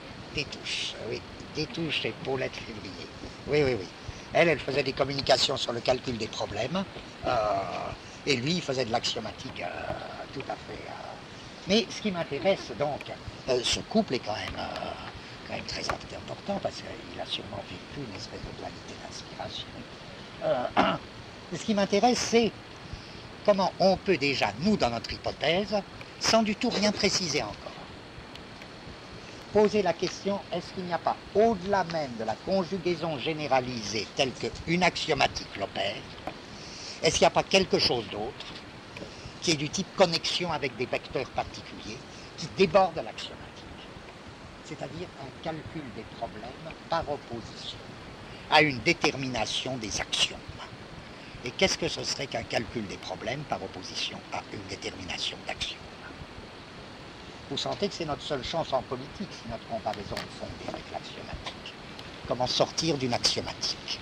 oui. Détouche et Paulette Février. Oui. Elle faisait des communications sur le calcul des problèmes. Et lui, il faisait de l'axiomatique tout à fait. Mais ce qui m'intéresse donc, ce couple est quand même très important parce qu'il a sûrement vécu une espèce de dualité d'inspiration. Ce qui m'intéresse, c'est comment on peut déjà, nous, dans notre hypothèse, sans du tout rien préciser encore, poser la question, est-ce qu'il n'y a pas, au-delà même de la conjugaison généralisée telle qu'une axiomatique l'opère, est-ce qu'il n'y a pas quelque chose d'autre qui est du type connexion avec des vecteurs particuliers qui déborde l'axiomatique, c'est-à-dire un calcul des problèmes par opposition à une détermination des axiomes. Et qu'est-ce que ce serait qu'un calcul des problèmes par opposition à une détermination d'axiomes? Vous sentez que c'est notre seule chance en politique si notre comparaison est fondée avec l'axiomatique. Comment sortir d'une axiomatique?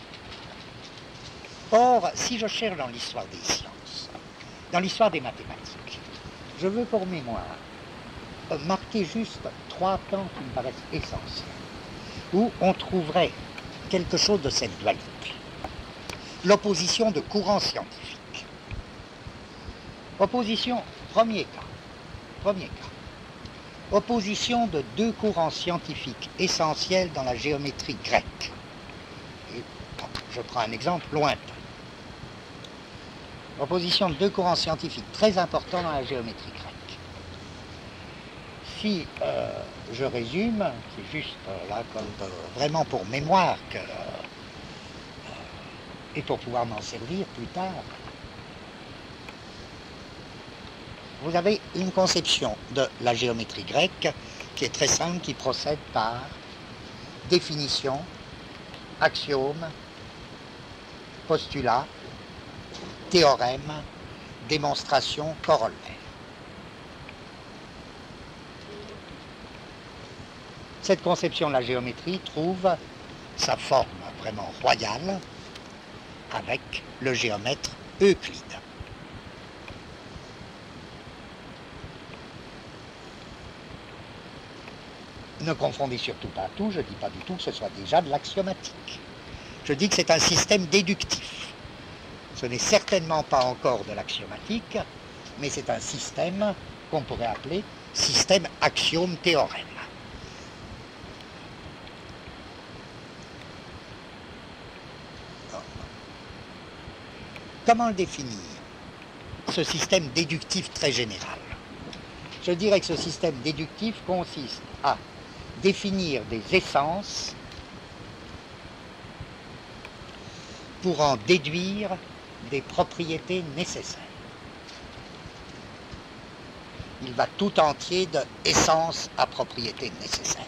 Or, si je cherche dans l'histoire des sciences, dans l'histoire des mathématiques, je veux pour mémoire marquer juste 3 temps qui me paraissent essentiels, où on trouverait quelque chose de cette dualité. L'opposition de courants scientifiques. Opposition, premier cas. Opposition de 2 courants scientifiques essentiels dans la géométrie grecque. Et, je prends un exemple lointain. Opposition de 2 courants scientifiques très importants dans la géométrie grecque. Si je résume, c'est juste là comme vraiment pour mémoire et pour pouvoir m'en servir plus tard, vous avez une conception de la géométrie grecque qui est très simple, qui procède par définition, axiome, postulat, théorème, démonstration, corollaire. Cette conception de la géométrie trouve sa forme vraiment royale avec le géomètre Euclide. Ne confondez surtout pas tout, je ne dis pas du tout que ce soit déjà de l'axiomatique. Je dis que c'est un système déductif. Ce n'est certainement pas encore de l'axiomatique, mais c'est un système qu'on pourrait appeler système axiome-théorème. Comment le définir, ce système déductif très général? Je dirais que ce système déductif consiste à définir des essences pour en déduire des propriétés nécessaires. Il va tout entier de essence à propriétés nécessaires.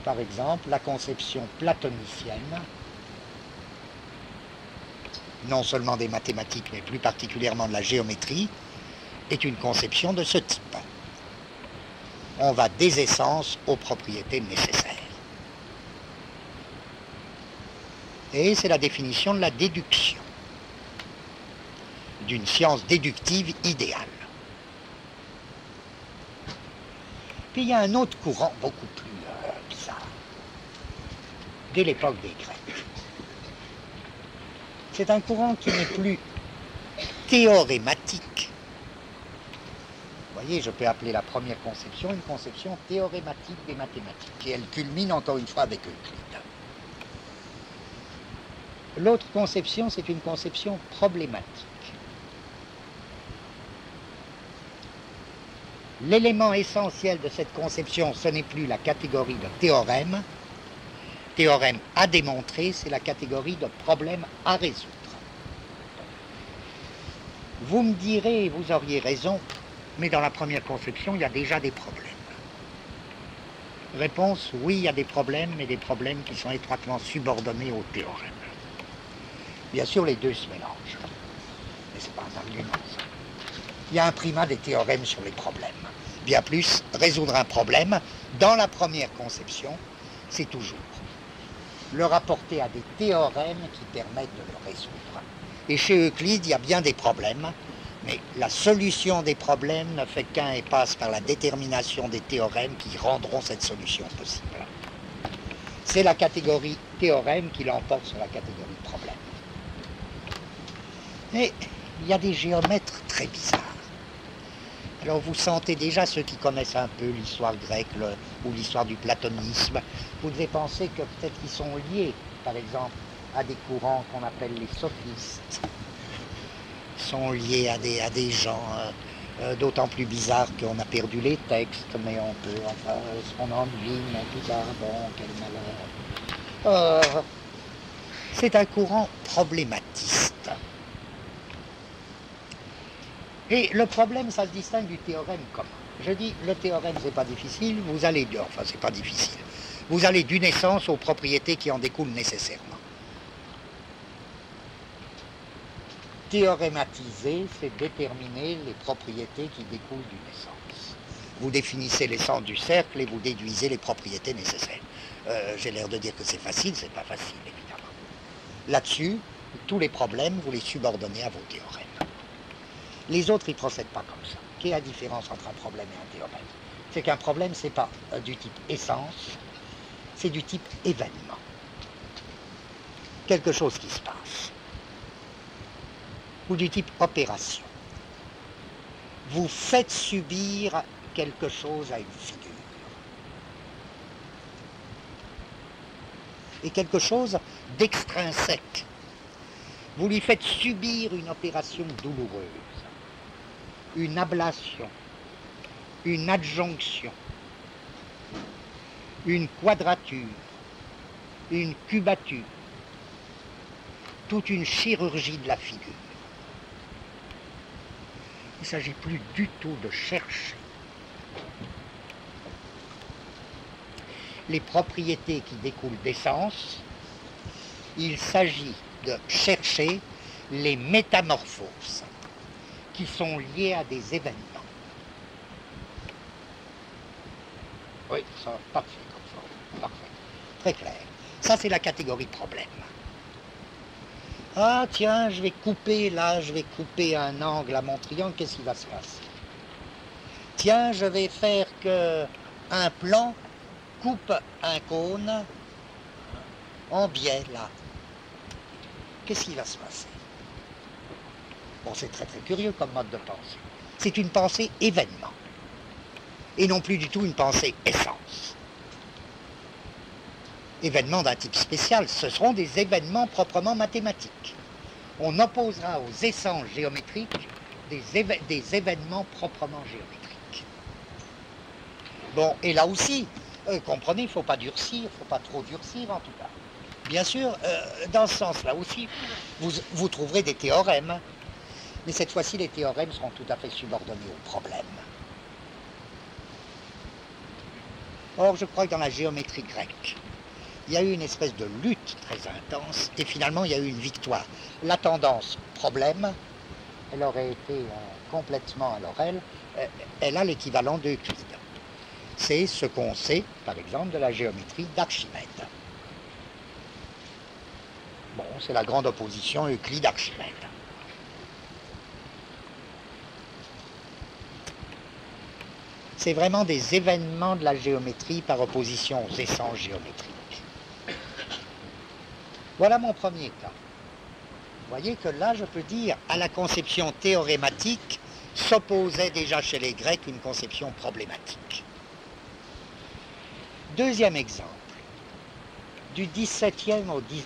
Par exemple, la conception platonicienne, non seulement des mathématiques, mais plus particulièrement de la géométrie, est une conception de ce type. On va des essences aux propriétés nécessaires. Et c'est la définition de la déduction, d'une science déductive idéale. Puis il y a un autre courant beaucoup plus bizarre, dès l'époque des Grecs. C'est un courant qui n'est plus théorématique. Vous voyez, je peux appeler la première conception une conception théorématique des mathématiques. Et elle culmine encore une fois avec Euclide. L'autre conception, c'est une conception problématique. L'élément essentiel de cette conception, ce n'est plus la catégorie de théorème. Théorème à démontrer, c'est la catégorie de problème à résoudre. Vous me direz, vous auriez raison, mais dans la première conception, il y a déjà des problèmes. Réponse, oui, il y a des problèmes, mais des problèmes qui sont étroitement subordonnés au théorème. Bien sûr, les deux se mélangent, mais ce n'est pas un argument, ça. Il y a un primat des théorèmes sur les problèmes. Bien plus, résoudre un problème, dans la première conception, c'est toujours le rapporter à des théorèmes qui permettent de le résoudre. Et chez Euclide, il y a bien des problèmes, mais la solution des problèmes ne fait qu'un et passe par la détermination des théorèmes qui rendront cette solution possible. C'est la catégorie théorème qui l'emporte sur la catégorie problème. Mais il y a des géomètres très bizarres. Alors vous sentez déjà, ceux qui connaissent un peu l'histoire grecque ou l'histoire du platonisme, vous devez penser que peut-être qu'ils sont liés, par exemple, à des courants qu'on appelle les sophistes. Ils sont liés à des gens d'autant plus bizarres qu'on a perdu les textes, mais on peut, enfin, ce qu'on en devine, tout ça, bon, quel malheur. C'est un courant problématiste. Et le problème, ça se distingue du théorème commun. Je dis, le théorème, c'est pas difficile, vous allez, enfin, c'est pas difficile. Vous allez d'une essence aux propriétés qui en découlent nécessairement. Théorématiser, c'est déterminer les propriétés qui découlent d'une essence. Vous définissez l'essence du cercle et vous déduisez les propriétés nécessaires. J'ai l'air de dire que c'est facile, c'est pas facile, évidemment. Là-dessus, tous les problèmes, vous les subordonnez à vos théorèmes. Les autres, ils ne procèdent pas comme ça. Quelle est la différence entre un problème et un théorème? C'est qu'un problème, ce n'est pas du type essence, c'est du type événement. Quelque chose qui se passe. Ou du type opération. Vous faites subir quelque chose à une figure. Et quelque chose d'extrinsèque. Vous lui faites subir une opération douloureuse. Une ablation, une adjonction, une quadrature, une cubature, toute une chirurgie de la figure. Il ne s'agit plus du tout de chercher les propriétés qui découlent d'essence, il s'agit de chercher les métamorphoses qui sont liés à des événements. Oui, ça, parfait comme forme. Parfait. Très clair. Ça, c'est la catégorie problème. Ah, tiens, je vais couper là, je vais couper un angle à mon triangle, qu'est-ce qui va se passer? Tiens, je vais faire que un plan coupe un cône en biais là. Qu'est-ce qui va se passer? Bon, c'est très très curieux comme mode de pensée. C'est une pensée événement. Et non plus du tout une pensée essence. Événements d'un type spécial, ce seront des événements proprement mathématiques. On opposera aux essences géométriques des événements proprement géométriques. Bon, et là aussi, comprenez, il ne faut pas durcir, il ne faut pas trop durcir en tout cas. Bien sûr, dans ce sens-là aussi, vous trouverez des théorèmes, mais cette fois-ci, les théorèmes seront tout à fait subordonnés aux problèmes. Or, je crois que dans la géométrie grecque, il y a eu une espèce de lutte très intense, et finalement, il y a eu une victoire. La tendance problème, elle aurait été complètement, alors elle a l'équivalent d'Euclide. C'est ce qu'on sait, par exemple, de la géométrie d'Archimède. Bon, c'est la grande opposition Euclide-Archimède. C'est vraiment des événements de la géométrie par opposition aux essences géométriques. Voilà mon premier cas. Vous voyez que là, je peux dire, à la conception théorématique, s'opposait déjà chez les Grecs une conception problématique. Deuxième exemple, du XVIIe au XIXe.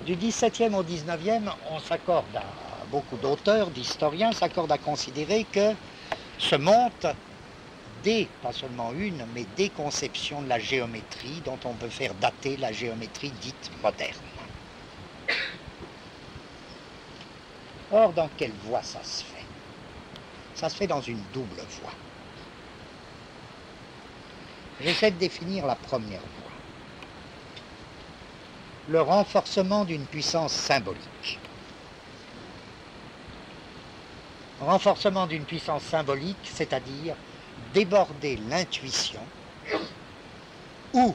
Du XVIIe au XIXe, on s'accorde à beaucoup d'auteurs, d'historiens, s'accordent à considérer que se montent pas seulement une, mais des conceptions de la géométrie dont on peut faire dater la géométrie dite moderne. Or, dans quelle voie ça se fait? Ça se fait dans une double voie. J'essaie de définir la première voie. Le renforcement d'une puissance symbolique. Renforcement d'une puissance symbolique, c'est-à-dire déborder l'intuition ou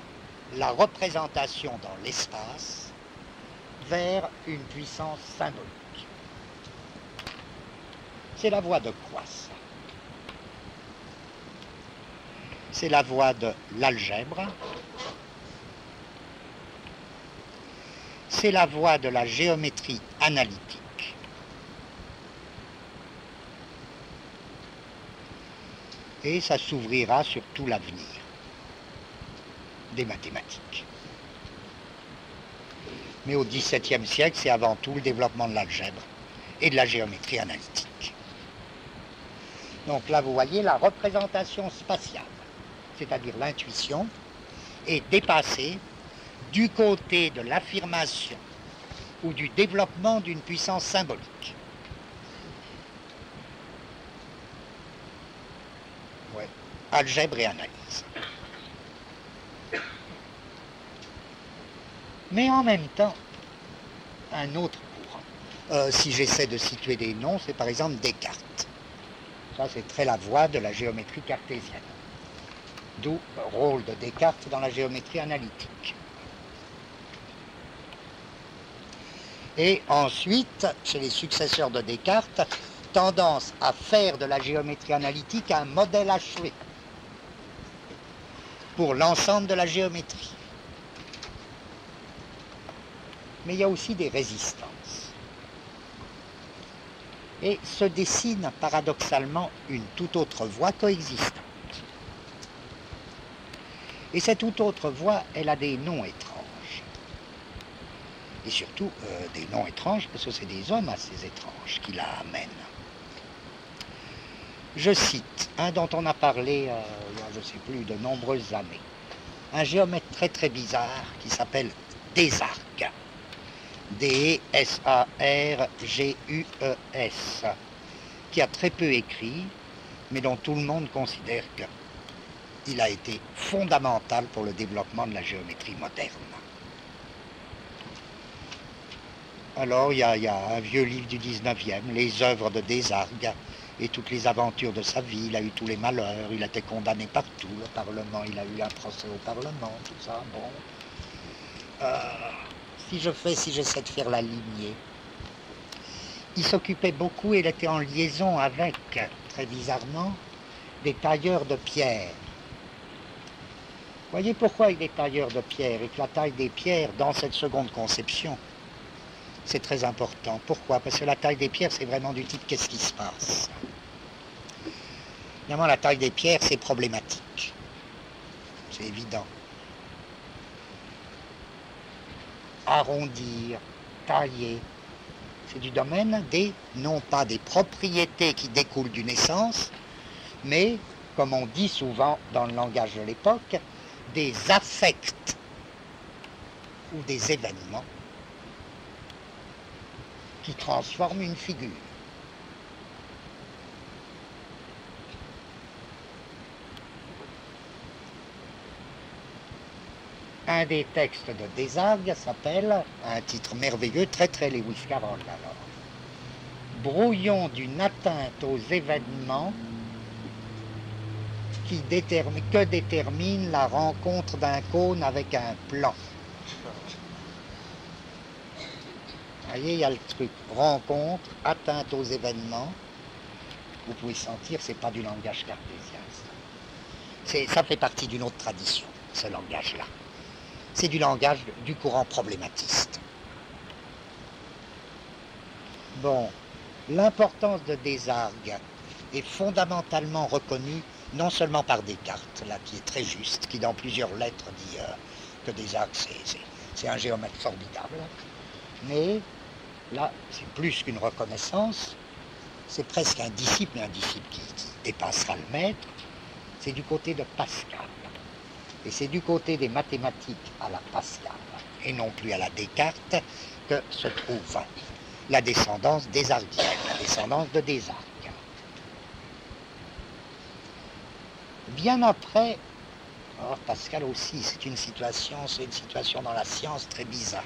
la représentation dans l'espace vers une puissance symbolique. C'est la voie de quoi ça? C'est la voie de l'algèbre, c'est la voie de la géométrie analytique, et ça s'ouvrira sur tout l'avenir des mathématiques. Mais au XVIIe siècle, c'est avant tout le développement de l'algèbre et de la géométrie analytique. Donc là, vous voyez, la représentation spatiale, c'est-à-dire l'intuition, est dépassée du côté de l'affirmation ou du développement d'une puissance symbolique. Ouais. Algèbre et analyse. Mais en même temps, un autre courant. Si j'essaie de situer des noms, c'est par exemple Descartes. Ça, c'est très la voie de la géométrie cartésienne. D'où le rôle de Descartes dans la géométrie analytique. Et ensuite, chez les successeurs de Descartes, tendance à faire de la géométrie analytique un modèle achevé pour l'ensemble de la géométrie. Mais il y a aussi des résistances. Et se dessine paradoxalement une toute autre voie coexistante. Et cette toute autre voie, elle a des noms étranges. Et surtout des noms étranges, parce que c'est des hommes assez étranges qui la amènent. Je cite un dont on a parlé, il y a, je ne sais plus, de nombreuses années. Un géomètre très très bizarre qui s'appelle Désargues. D-E-S-A-R-G-U-E-S, qui a très peu écrit, mais dont tout le monde considère qu'il a été fondamental pour le développement de la géométrie moderne. Alors, il y a un vieux livre du 19e, Les œuvres de Désargues, et toutes les aventures de sa vie, il a eu tous les malheurs, il a été condamné partout, le Parlement, il a eu un procès au Parlement, tout ça, bon. Si j'essaie de faire la lignée, il s'occupait beaucoup, il était en liaison avec, très bizarrement, des tailleurs de pierre. Voyez pourquoi il est tailleur de pierre et que la taille des pierres, dans cette seconde conception, c'est très important. Pourquoi? Parce que la taille des pierres, c'est vraiment du type qu'est-ce qui se passe. Évidemment, la taille des pierres, c'est problématique. C'est évident. Arrondir, tailler, c'est du domaine des, non pas des propriétés qui découlent d'une essence, mais, comme on dit souvent dans le langage de l'époque, des affects ou des événements qui transforment une figure. Un des textes de Desargues s'appelle, un titre merveilleux, très Lewis Carroll alors, brouillon d'une atteinte aux événements que détermine la rencontre d'un cône avec un plan. Vous voyez, il y a le truc, rencontre, atteinte aux événements. Vous pouvez sentir, c'est pas du langage cartésien. Ça fait partie d'une autre tradition, ce langage-là. C'est du langage du courant problématiste. Bon, l'importance de Desargues est fondamentalement reconnue non seulement par Descartes, là, qui est très juste, qui dans plusieurs lettres dit que Desargues c'est un géomètre formidable, mais là, c'est plus qu'une reconnaissance, c'est presque un disciple qui dépassera le maître, c'est du côté de Pascal. Et c'est du côté des mathématiques à la Pascal, et non plus à la Descartes, que se trouve la descendance desarguienne, la descendance de Desargues. Bien après, alors Pascal aussi, c'est une situation dans la science très bizarre.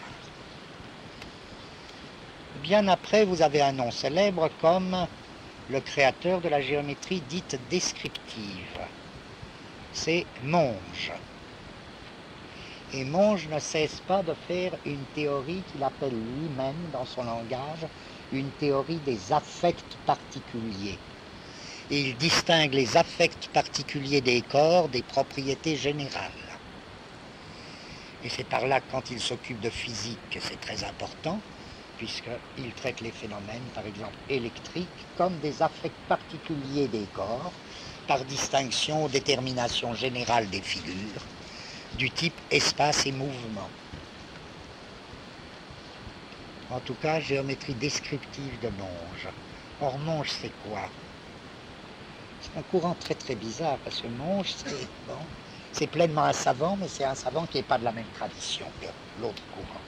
Bien après, vous avez un nom célèbre comme le créateur de la géométrie dite descriptive. C'est Monge. Et Monge ne cesse pas de faire une théorie qu'il appelle lui-même, dans son langage, une théorie des affects particuliers. Et il distingue les affects particuliers des corps des propriétés générales. Et c'est par là que quand il s'occupe de physique, c'est très important, puisqu'il traite les phénomènes, par exemple électriques, comme des affects particuliers des corps, par distinction aux déterminations générales des figures, du type espace et mouvement. En tout cas, géométrie descriptive de Monge. Or, Monge, c'est quoi? C'est un courant très bizarre, parce que Monge, c'est pleinement un savant, mais c'est un savant qui n'est pas de la même tradition que l'autre courant.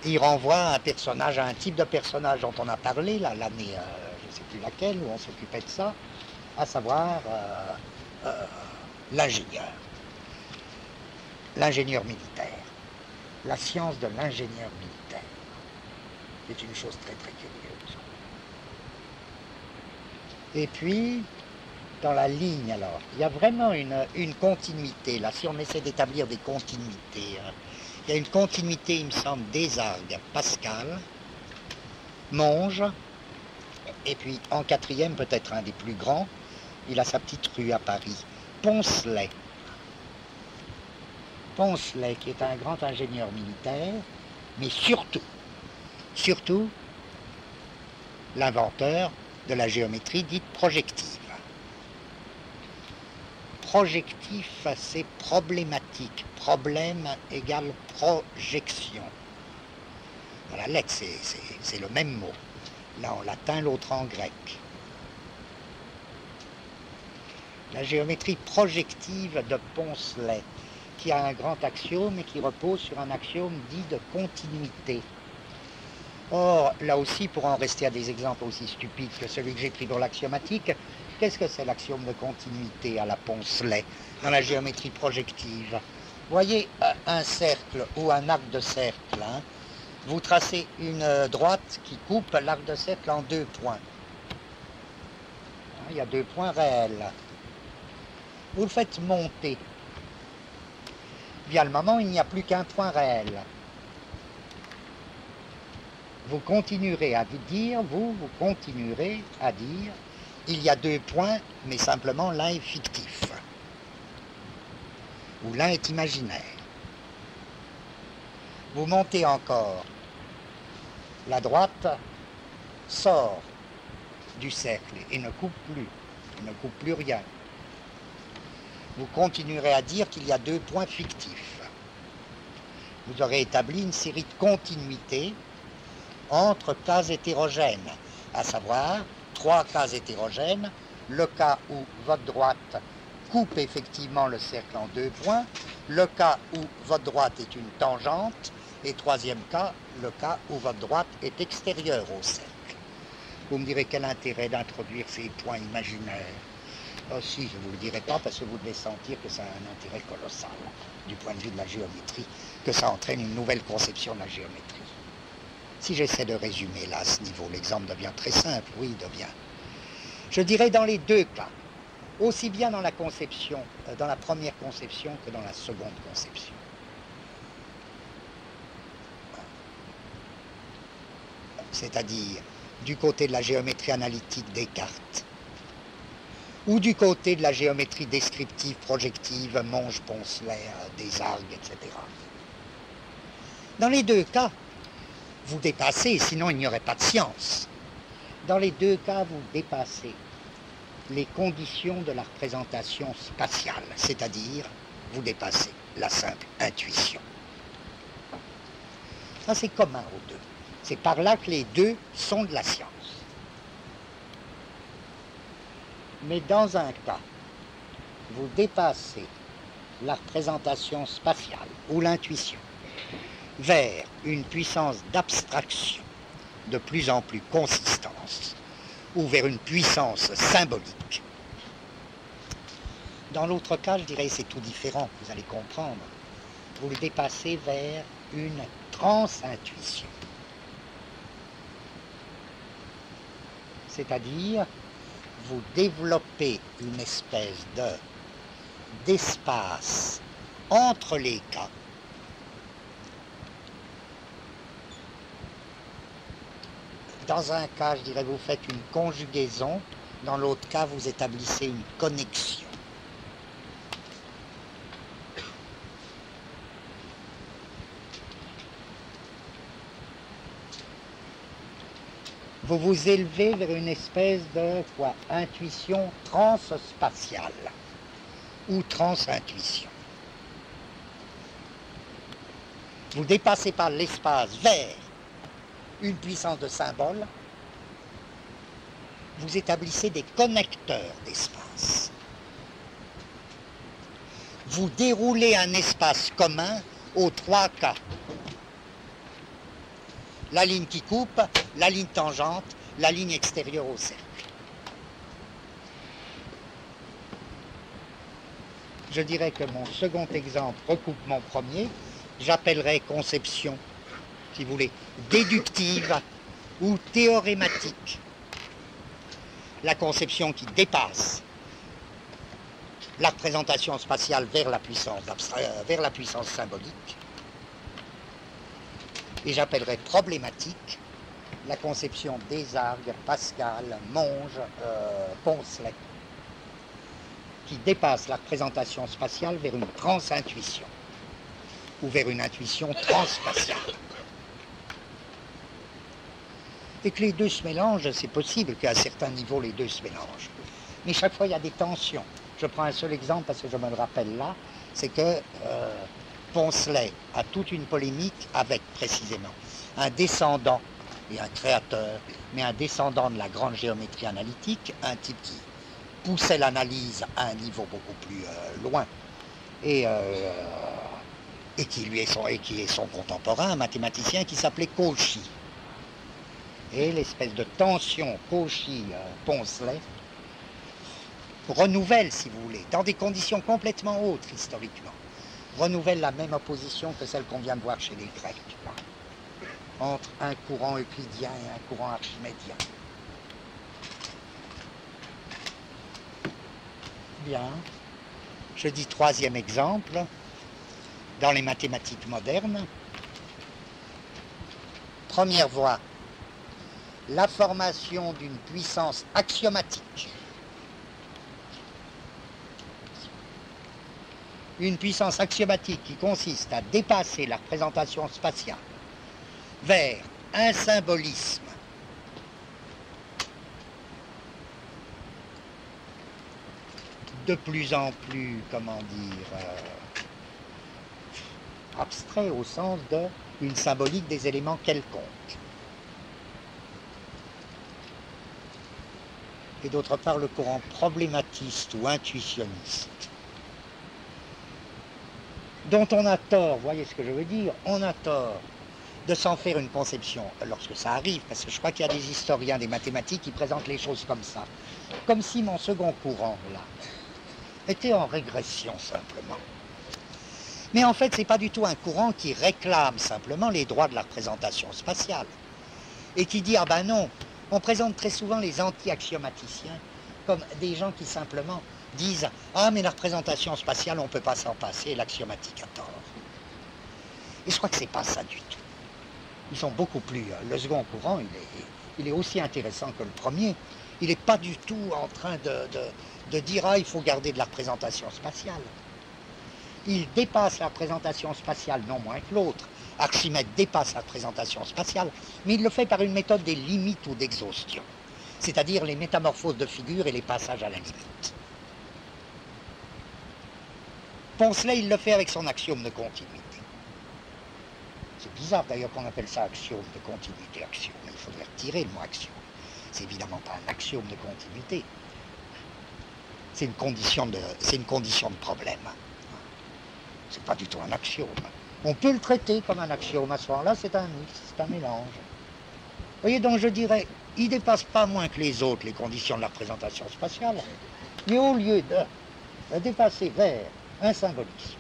Il renvoie à un personnage, à un type de personnage dont on a parlé, là, l'année, je ne sais plus laquelle, où on s'occupait de ça, à savoir l'ingénieur. L'ingénieur militaire. La science de l'ingénieur militaire. C'est une chose très curieuse. Et puis, dans la ligne, alors, il y a vraiment une continuité. Là, si on essaie d'établir des continuités, il y a une continuité, il me semble, Desargues, Pascal, Monge, et puis en quatrième, peut-être un des plus grands, il a sa petite rue à Paris, Poncelet. Poncelet, qui est un grand ingénieur militaire, mais surtout, l'inventeur de la géométrie dite projective. Projectif, c'est problématique. Problème égale projection. Dans la lettre, c'est le même mot. L'un en latin, l'autre en grec. La géométrie projective de Poncelet, qui a un grand axiome et qui repose sur un axiome dit de continuité. Or, là aussi, pour en rester à des exemples aussi stupides que celui que j'ai pris pour l'axiomatique, qu'est-ce que c'est l'axiome de continuité à la Poncelet dans la géométrie projective? Voyez un cercle ou un arc de cercle. Hein, vous tracez une droite qui coupe l'arc de cercle en deux points. Il y a 2 points réels. Vous le faites monter. Puis à le moment, il n'y a plus qu'un point réel. Vous continuerez à dire, vous continuerez à dire, il y a 2 points, mais simplement l'un est fictif. Ou l'un est imaginaire. Vous montez encore. La droite sort du cercle et ne coupe plus rien. Vous continuerez à dire qu'il y a 2 points fictifs. Vous aurez établi une série de continuités entre cas hétérogènes, à savoir 3 cas hétérogènes, le cas où votre droite coupe effectivement le cercle en 2 points, le cas où votre droite est une tangente, et 3e cas, le cas où votre droite est extérieure au cercle. Vous me direz quel intérêt d'introduire ces points imaginaires. Oh si, je ne vous le dirai pas parce que vous devez sentir que ça a un intérêt colossal du point de vue de la géométrie, que ça entraîne une nouvelle conception de la géométrie. Si j'essaie de résumer là à ce niveau, l'exemple devient très simple, oui, il devient. Je dirais dans les 2 cas, aussi bien dans la conception, dans la première conception que dans la seconde conception. C'est-à-dire du côté de la géométrie analytique Descartes, ou du côté de la géométrie descriptive, projective, Monge, Poncelet, Desargues, etc. Dans les 2 cas, vous dépassez, sinon il n'y aurait pas de science. Dans les 2 cas, vous dépassez les conditions de la représentation spatiale, c'est-à-dire vous dépassez la simple intuition. Ça, c'est commun aux 2. C'est par là que les 2 sont de la science. Mais dans un cas, vous dépassez la représentation spatiale ou l'intuition vers une puissance d'abstraction de plus en plus consistante ou vers une puissance symbolique. Dans l'autre cas, je dirais c'est tout différent, vous allez comprendre. Vous le dépassez vers une transintuition. C'est-à-dire, vous développez une espèce d'espace entre les cas Dans un cas, je dirais, vous faites une conjugaison. Dans l'autre cas, vous établissez une connexion. Vous vous élevez vers une espèce de intuition transspatiale ou transintuition. Vous dépassez par l'espace vers une puissance de symbole, vous établissez des connecteurs d'espace. Vous déroulez un espace commun aux 3 cas. La ligne qui coupe, la ligne tangente, la ligne extérieure au cercle. Je dirais que mon second exemple recoupe mon premier. J'appellerais conception, si vous voulez, déductive ou théorématique. La conception qui dépasse la représentation spatiale vers la puissance symbolique. Et j'appellerais problématique la conception Desargues, Pascal, Monge, Poncelet, qui dépasse la représentation spatiale vers une transintuition ou vers une intuition transspatiale. Et que les deux se mélangent, c'est possible qu'à certains niveaux les deux se mélangent. Mais chaque fois il y a des tensions. Je prends un seul exemple parce que je me le rappelle là, c'est que Poncelet a toute une polémique avec précisément un descendant et un créateur, mais un descendant de la grande géométrie analytique, un type qui poussait l'analyse à un niveau beaucoup plus loin et qui est son contemporain, un mathématicien qui s'appelait Cauchy. Et l'espèce de tension Cauchy-Poncelet renouvelle, si vous voulez, dans des conditions complètement autres historiquement, renouvelle la même opposition que celle qu'on vient de voir chez les Grecs, entre un courant euclidien et un courant archimédien. Bien. Je dis troisième exemple, dans les mathématiques modernes. Première voie, la formation d'une puissance axiomatique. Une puissance axiomatique qui consiste à dépasser la représentation spatiale vers un symbolisme de plus en plus, comment dire, abstrait au sens d'une symbolique des éléments quelconques. Et d'autre part, le courant problématiste ou intuitionniste, dont on a tort, voyez ce que je veux dire, on a tort de s'en faire une conception, lorsque ça arrive, parce que je crois qu'il y a des historiens des mathématiques qui présentent les choses comme ça, comme si mon second courant, là, était en régression simplement. Mais en fait, ce n'est pas du tout un courant qui réclame simplement les droits de la représentation spatiale, et qui dit, ah ben non, on présente très souvent les anti-axiomaticiens comme des gens qui simplement disent « Ah, mais la représentation spatiale, on ne peut pas s'en passer, l'axiomatique a tort. » Et je crois que ce n'est pas ça du tout. Ils sont beaucoup plus... Le second courant, il est aussi intéressant que le premier. Il n'est pas du tout en train de dire « Ah, il faut garder de la représentation spatiale. » Il dépasse la représentation spatiale, non moins que l'autre. Archimède dépasse la représentation spatiale, mais il le fait par une méthode des limites ou d'exhaustion, c'est-à-dire les métamorphoses de figures et les passages à la limite. Poncelet, il le fait avec son axiome de continuité. C'est bizarre d'ailleurs qu'on appelle ça axiome de continuité, axiome. Il faudrait retirer le mot axiome. C'est évidemment pas un axiome de continuité. C'est une condition de problème. C'est pas du tout un axiome. On peut le traiter comme un axiome à ce moment-là, c'est un mix, c'est un mélange. Vous voyez, donc je dirais, il ne dépasse pas moins que les autres les conditions de la représentation spatiale, mais au lieu de dépasser vers un symbolisme,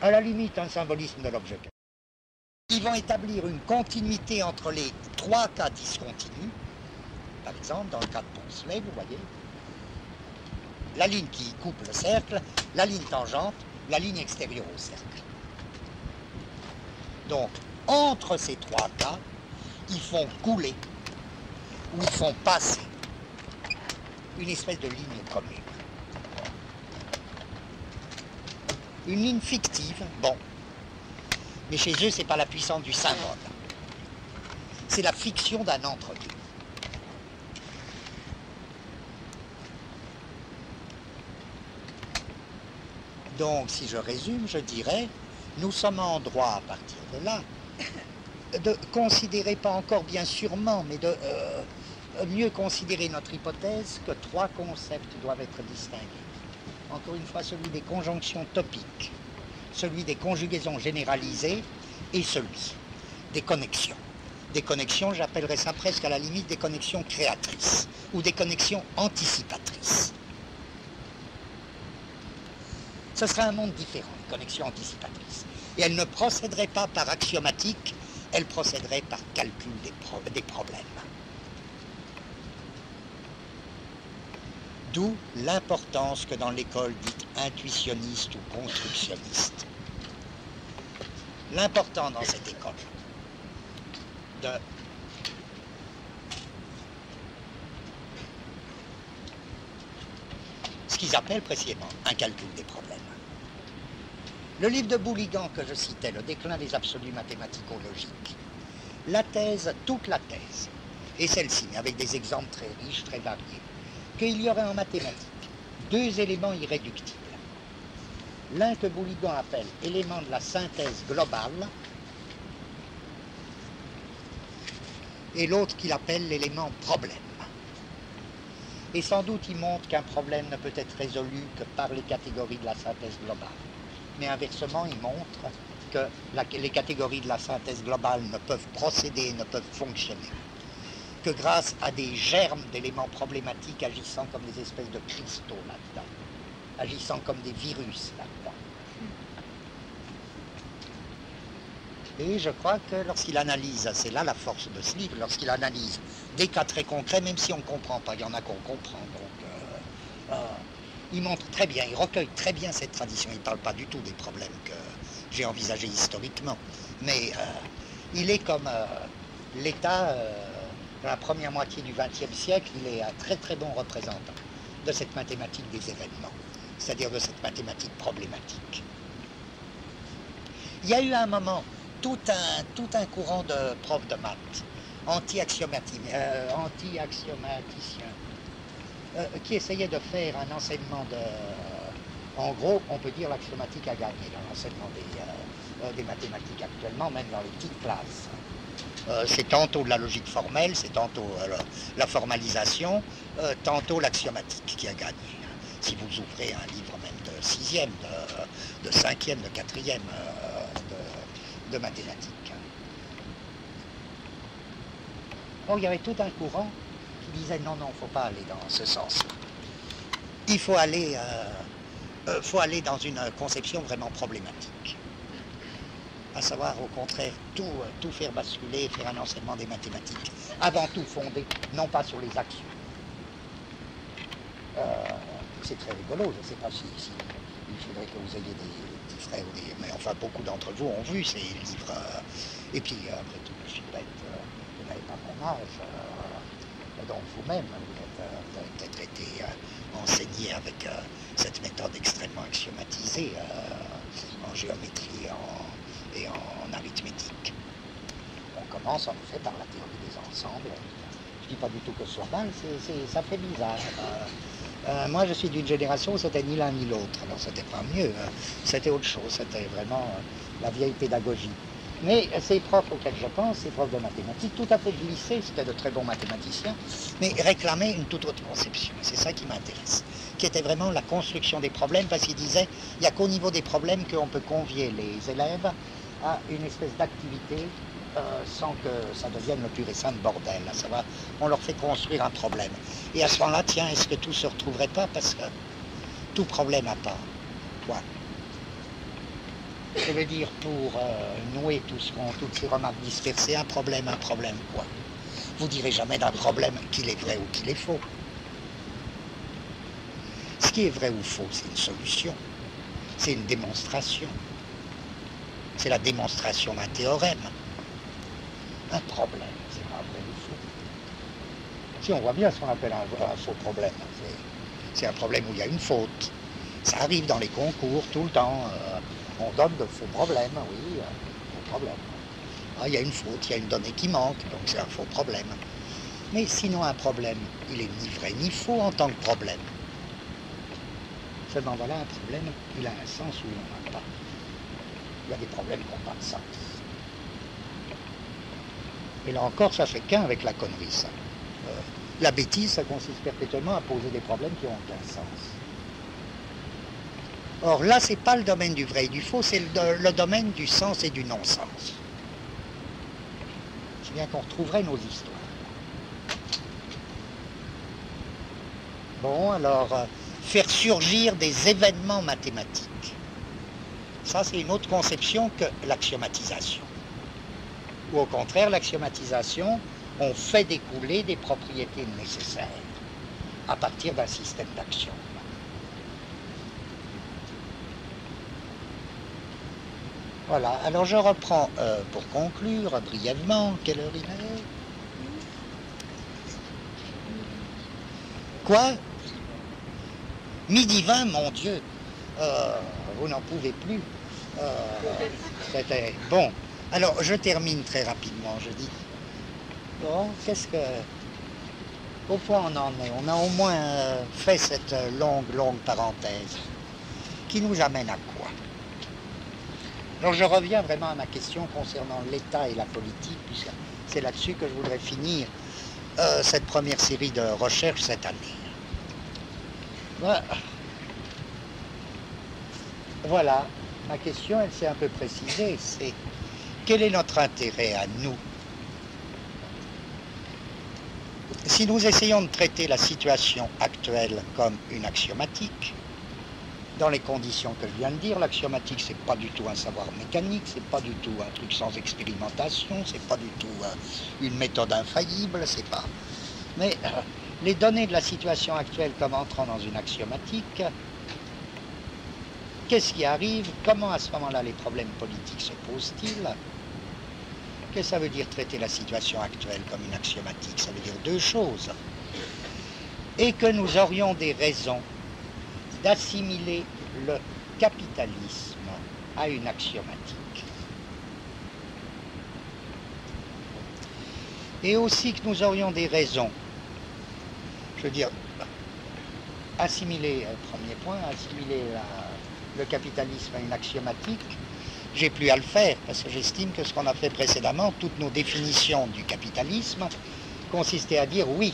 à la limite un symbolisme de l'objet, ils vont établir une continuité entre les trois cas discontinus. Par exemple, dans le cas de Poncelet, vous voyez, la ligne qui coupe le cercle, la ligne tangente, la ligne extérieure au cercle. Donc, entre ces trois cas, ils font couler, ou ils font passer, une espèce de ligne commune. Une ligne fictive, bon, mais chez eux, ce n'est pas la puissance du symbole. C'est la fiction d'un entre-deux. Donc, si je résume, je dirais, nous sommes en droit, à partir de là, de considérer, pas encore bien sûrement, mais de mieux considérer notre hypothèse que trois concepts doivent être distingués. Encore une fois, celui des conjonctions topiques, celui des conjugaisons généralisées et celui des connexions. Des connexions, j'appellerais ça presque à la limite des connexions créatrices ou des connexions anticipatrices. Ce serait un monde différent, une connexion anticipatrice. Et elle ne procéderait pas par axiomatique, elle procéderait par calcul des problèmes. D'où l'importance que dans l'école dite intuitionniste ou constructionniste, l'important dans cette école de ce qu'ils appellent précisément un calcul des problèmes. Le livre de Bouligan que je citais, Le déclin des absolus mathématico-logiques, la thèse, toute la thèse, et celle-ci, avec des exemples très riches, très variés, qu'il y aurait en mathématiques deux éléments irréductibles. L'un que Bouligan appelle élément de la synthèse globale, et l'autre qu'il appelle l'élément problème. Et sans doute il montre qu'un problème ne peut être résolu que par les catégories de la synthèse globale. Mais inversement, il montre que les catégories de la synthèse globale ne peuvent procéder, ne peuvent fonctionner que grâce à des germes d'éléments problématiques agissant comme des espèces de cristaux là-dedans, agissant comme des virus là-dedans. Et je crois que lorsqu'il analyse, c'est là la force de ce livre, lorsqu'il analyse des cas très concrets, même si on ne comprend pas, il y en a qu'on comprend. Donc, il montre très bien, il recueille très bien cette tradition. Il ne parle pas du tout des problèmes que j'ai envisagés historiquement. Mais il est comme l'État, dans la première moitié du XXe siècle, il est un très très bon représentant de cette mathématique des événements, c'est-à-dire de cette mathématique problématique. Il y a eu à un moment tout un courant de profs de maths, anti-axiomaticiens, qui essayaient de faire un enseignement de... En gros, on peut dire l'axiomatique a gagné dans l'enseignement des mathématiques actuellement, même dans les petites classes. C'est tantôt de la logique formelle, c'est tantôt la formalisation, tantôt l'axiomatique qui a gagné. Si vous ouvrez un livre même de 6e, de 5e, de 4e de mathématiques. Or, il y avait tout un courant qui disait non, il ne faut pas aller dans ce sens-là. Il faut aller dans une conception vraiment problématique. À savoir, au contraire, tout faire basculer, faire un enseignement des mathématiques. Avant tout fondé, non pas sur les actions. C'est très rigolo, je ne sais pas si il faudrait que vous ayez des petits frères, mais enfin beaucoup d'entre vous ont vu ces livres. Et puis, après tout, je suis bête, vous n'avez pas mon âge, donc vous-même, vous avez peut-être été enseigné avec cette méthode extrêmement axiomatisée en géométrie et en arithmétique. On commence en effet par la théorie des ensembles. Je ne dis pas du tout que ce soit mal, ça fait bizarre. Moi, je suis d'une génération où c'était ni l'un ni l'autre. Alors, c'était pas mieux, c'était autre chose, c'était vraiment la vieille pédagogie. Mais ces profs auxquels je pense, ces profs de mathématiques, tout à fait glissés, c'était de très bons mathématiciens, mais réclamaient une toute autre conception. C'est ça qui m'intéresse, qui était vraiment la construction des problèmes, parce qu'ils disaient, il n'y a qu'au niveau des problèmes qu'on peut convier les élèves à une espèce d'activité sans que ça devienne le pur et simple bordel. À savoir, on leur fait construire un problème. Et à ce moment-là, tiens, est-ce que tout se retrouverait pas? Parce que tout problème a part. Point. Je veux dire, pour nouer toutes ces remarques dispersées, un problème, quoi. Vous direz jamais d'un problème qu'il est vrai ou qu'il est faux. Ce qui est vrai ou faux, c'est une solution. C'est une démonstration. C'est la démonstration d'un théorème. Un problème, c'est pas vrai ou faux. Si on voit bien ce qu'on appelle un faux problème, c'est un problème où il y a une faute. Ça arrive dans les concours tout le temps. On donne de faux problèmes, oui, faux problème. Il y a une faute, il y a une donnée qui manque, donc c'est un faux problème. Mais sinon, un problème, il est ni vrai ni faux en tant que problème. Seulement voilà, un problème, il a un sens ou il n'en a pas. Il y a des problèmes qui n'ont pas de sens. Et là encore, ça fait qu'un avec la connerie, ça. La bêtise, ça consiste perpétuellement à poser des problèmes qui n'ont aucun sens. Or là, ce n'est pas le domaine du vrai et du faux, c'est le domaine du sens et du non-sens. C'est bien qu'on retrouverait nos histoires. Bon, alors, faire surgir des événements mathématiques. Ça, c'est une autre conception que l'axiomatisation. Ou au contraire, l'axiomatisation, on fait découler des propriétés nécessaires à partir d'un système d'action. Voilà, alors je reprends pour conclure brièvement. Quelle heure il est? Quoi? 12h20, mon Dieu. Vous n'en pouvez plus. C'était bon. Alors, je termine très rapidement, je dis. Bon, qu'est-ce que... Au point on en est. On a au moins fait cette longue parenthèse qui nous amène à quoi? Alors, je reviens vraiment à ma question concernant l'État et la politique, puisque c'est là-dessus que je voudrais finir cette première série de recherches cette année. Voilà, ma question, elle s'est un peu précisée, c'est quel est notre intérêt à nous? Si nous essayons de traiter la situation actuelle comme une axiomatique, dans les conditions que je viens de dire. L'axiomatique, c'est pas du tout un savoir mécanique, c'est pas du tout un truc sans expérimentation, c'est pas du tout une méthode infaillible, c'est pas... Mais les données de la situation actuelle comme entrant dans une axiomatique, qu'est-ce qui arrive? Comment à ce moment-là les problèmes politiques se posent-ils? Qu'est-ce que ça veut dire traiter la situation actuelle comme une axiomatique? Ça veut dire deux choses. Et que nous aurions des raisons d'assimiler le capitalisme à une axiomatique. Et aussi que nous aurions des raisons, je veux dire, assimiler, premier point, assimiler le capitalisme à une axiomatique, j'ai plus à le faire, parce que j'estime que ce qu'on a fait précédemment, toutes nos définitions du capitalisme, consistaient à dire oui,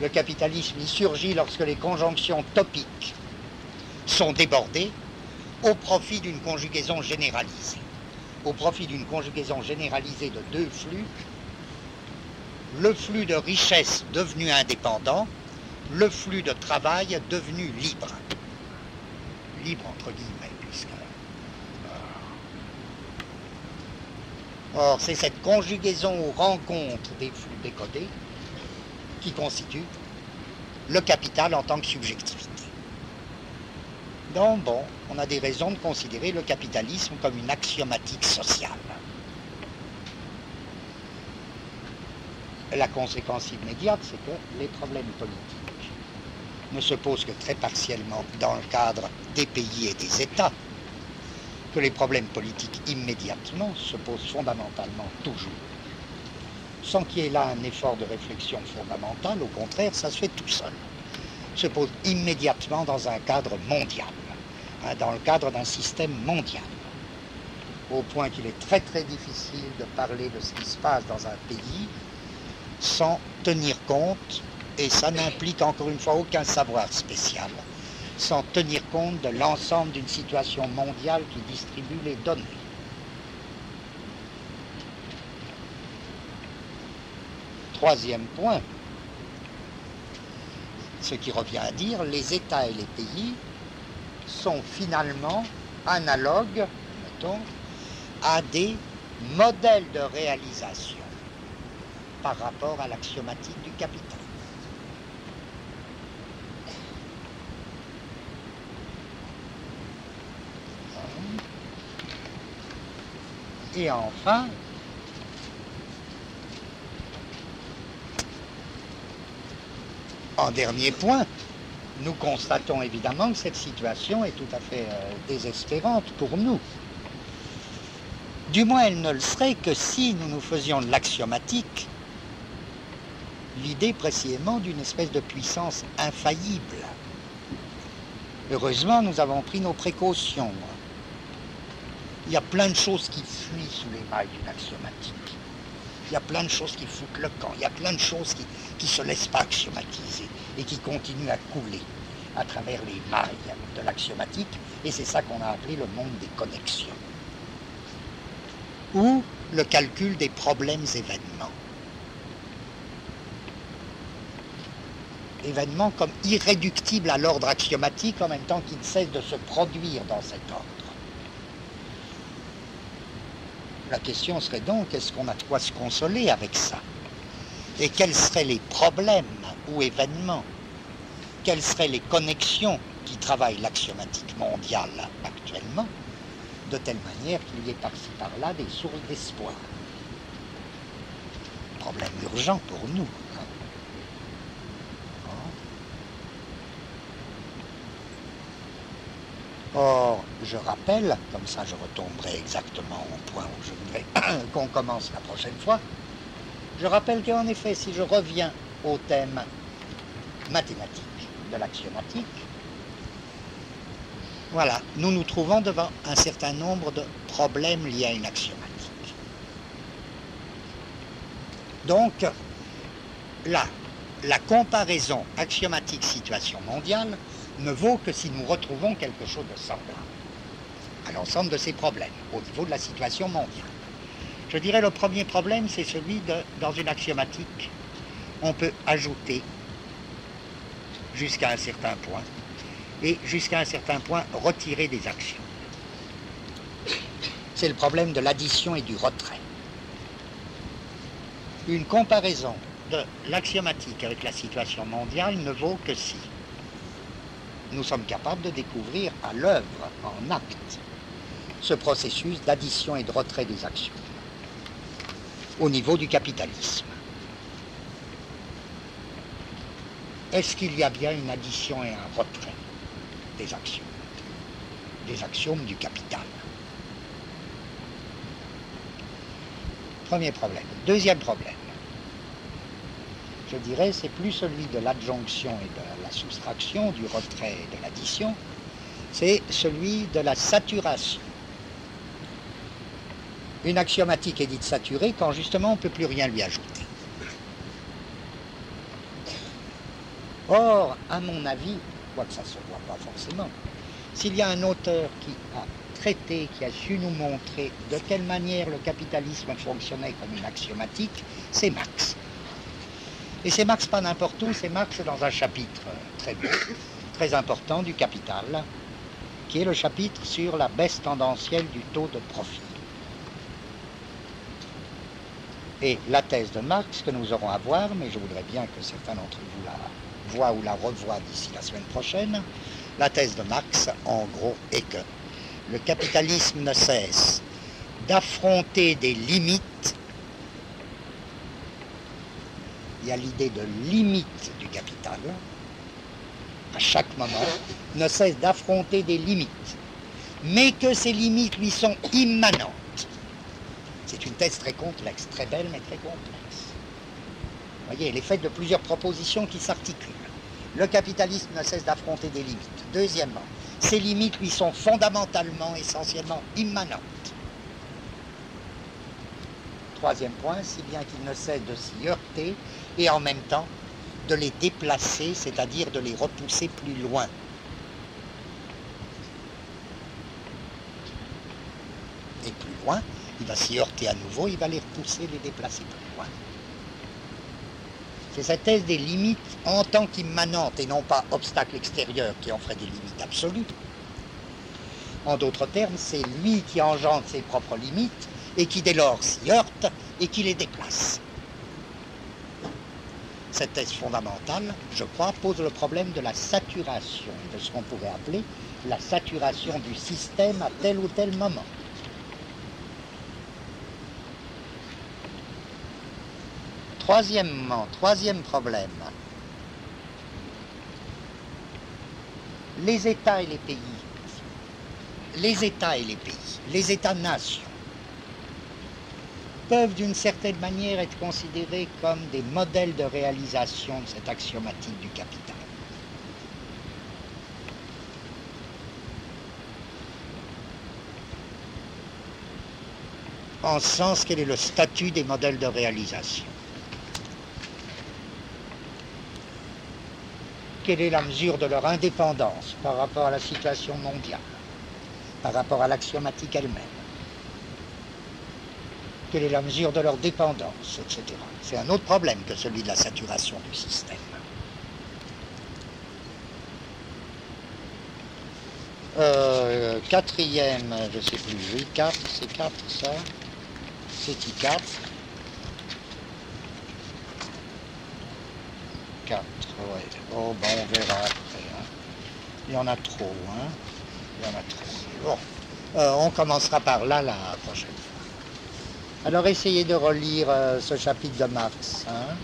le capitalisme il surgit lorsque les conjonctions topiques sont débordées au profit d'une conjugaison généralisée. Au profit d'une conjugaison généralisée de deux flux, le flux de richesse devenu indépendant, le flux de travail devenu libre. Libre entre guillemets, puisque... Or, c'est cette conjugaison aux rencontres des flux décodés qui constitue le capital en tant que subjectivité. Donc, bon, on a des raisons de considérer le capitalisme comme une axiomatique sociale. La conséquence immédiate, c'est que les problèmes politiques ne se posent que très partiellement dans le cadre des pays et des États, que les problèmes politiques immédiatement se posent fondamentalement toujours, sans qu'il y ait là un effort de réflexion fondamentale, au contraire, ça se fait tout seul, se pose immédiatement dans un cadre mondial, dans le cadre d'un système mondial, au point qu'il est très très difficile de parler de ce qui se passe dans un pays sans tenir compte, et ça n'implique encore une fois aucun savoir spécial, sans tenir compte de l'ensemble d'une situation mondiale qui distribue les données. Troisième point, ce qui revient à dire, les États et les pays sont finalement analogues, mettons, à des modèles de réalisation par rapport à l'axiomatique du capital. Et enfin, en dernier point, nous constatons évidemment que cette situation est tout à fait désespérante pour nous. Du moins, elle ne le serait que si nous nous faisions de l'axiomatique l'idée précisément d'une espèce de puissance infaillible. Heureusement, nous avons pris nos précautions. Il y a plein de choses qui fuient sous les mailles d'une axiomatique. Il y a plein de choses qui foutent le camp. Il y a plein de choses qui ne se laissent pas axiomatiser et qui continuent à couler à travers les mailles de l'axiomatique. Et c'est ça qu'on a appelé le monde des connexions. Ou le calcul des problèmes événements. Événements comme irréductibles à l'ordre axiomatique en même temps qu'ils cessent de se produire dans cet ordre. La question serait donc, est-ce qu'on a de quoi se consoler avec ça? Et quels seraient les problèmes ou événements? Quelles seraient les connexions qui travaillent l'axiomatique mondiale actuellement, de telle manière qu'il y ait par-ci par-là des sources d'espoir? Problème urgent pour nous. Or, je rappelle, comme ça je retomberai exactement au point où je voudrais qu'on commence la prochaine fois, je rappelle qu'en effet, si je reviens au thème mathématique de l'axiomatique, voilà, nous nous trouvons devant un certain nombre de problèmes liés à une axiomatique. Donc, là, la comparaison axiomatique-situation mondiale ne vaut que si nous retrouvons quelque chose de semblable à l'ensemble de ces problèmes, au niveau de la situation mondiale. Je dirais le premier problème, c'est celui de, dans une axiomatique, on peut ajouter, jusqu'à un certain point, et jusqu'à un certain point retirer des actions. C'est le problème de l'addition et du retrait. Une comparaison de l'axiomatique avec la situation mondiale ne vaut que si nous sommes capables de découvrir à l'œuvre, en acte, ce processus d'addition et de retrait des actions au niveau du capitalisme. Est-ce qu'il y a bien une addition et un retrait des axiomes du capital? Premier problème. Deuxième problème, je dirais, c'est plus celui de l'adjonction et de la soustraction, du retrait et de l'addition, c'est celui de la saturation. Une axiomatique est dite saturée quand justement on ne peut plus rien lui ajouter. Or, à mon avis, quoique ça ne se voit pas forcément, s'il y a un auteur qui a traité, qui a su nous montrer de quelle manière le capitalisme fonctionnait comme une axiomatique, c'est Marx. Et c'est Marx pas n'importe où, c'est Marx dans un chapitre très beau, très important du Capital, qui est le chapitre sur la baisse tendancielle du taux de profit. Et la thèse de Marx que nous aurons à voir, mais je voudrais bien que certains d'entre vous la voient ou la revoient d'ici la semaine prochaine, la thèse de Marx, en gros, est que le capitalisme ne cesse d'affronter des limites. Il y a l'idée de limite du capital, à chaque moment, ne cesse d'affronter des limites, mais que ces limites lui sont immanentes. C'est une thèse très complexe, très belle, mais très complexe. Vous voyez, elle est faite de plusieurs propositions qui s'articulent. Le capitalisme ne cesse d'affronter des limites. Deuxièmement, ces limites lui sont fondamentalement, essentiellement immanentes. Troisième point, si bien qu'il ne cesse de s'y heurter et en même temps de les déplacer, c'est-à-dire de les repousser plus loin. Et plus loin, il va s'y heurter à nouveau, il va les repousser, les déplacer plus loin. C'est cette thèse des limites en tant qu'immanentes et non pas obstacles extérieurs qui en ferait des limites absolues. En d'autres termes, c'est lui qui engendre ses propres limites et qui dès lors s'y heurte et qui les déplace. Cette thèse fondamentale, je crois, pose le problème de la saturation, de ce qu'on pourrait appeler la saturation du système à tel ou tel moment. Troisième problème, les États et les pays, les États-nations peuvent d'une certaine manière être considérés comme des modèles de réalisation de cette axiomatique du capital. En ce sens, quel est le statut des modèles de réalisation? Quelle est la mesure de leur indépendance par rapport à la situation mondiale, par rapport à l'axiomatique elle-même? Quelle est la mesure de leur dépendance, etc. C'est un autre problème que celui de la saturation du système. Quatrième, je ne sais plus, oui, 4, c'est 4 ça, c'est I4. 4, ouais. Oh, ben on verra après. Hein. Il y en a trop, hein. Il y en a trop. Bon, on commencera par là la prochaine fois. Alors essayez de relire ce chapitre de Marx, hein.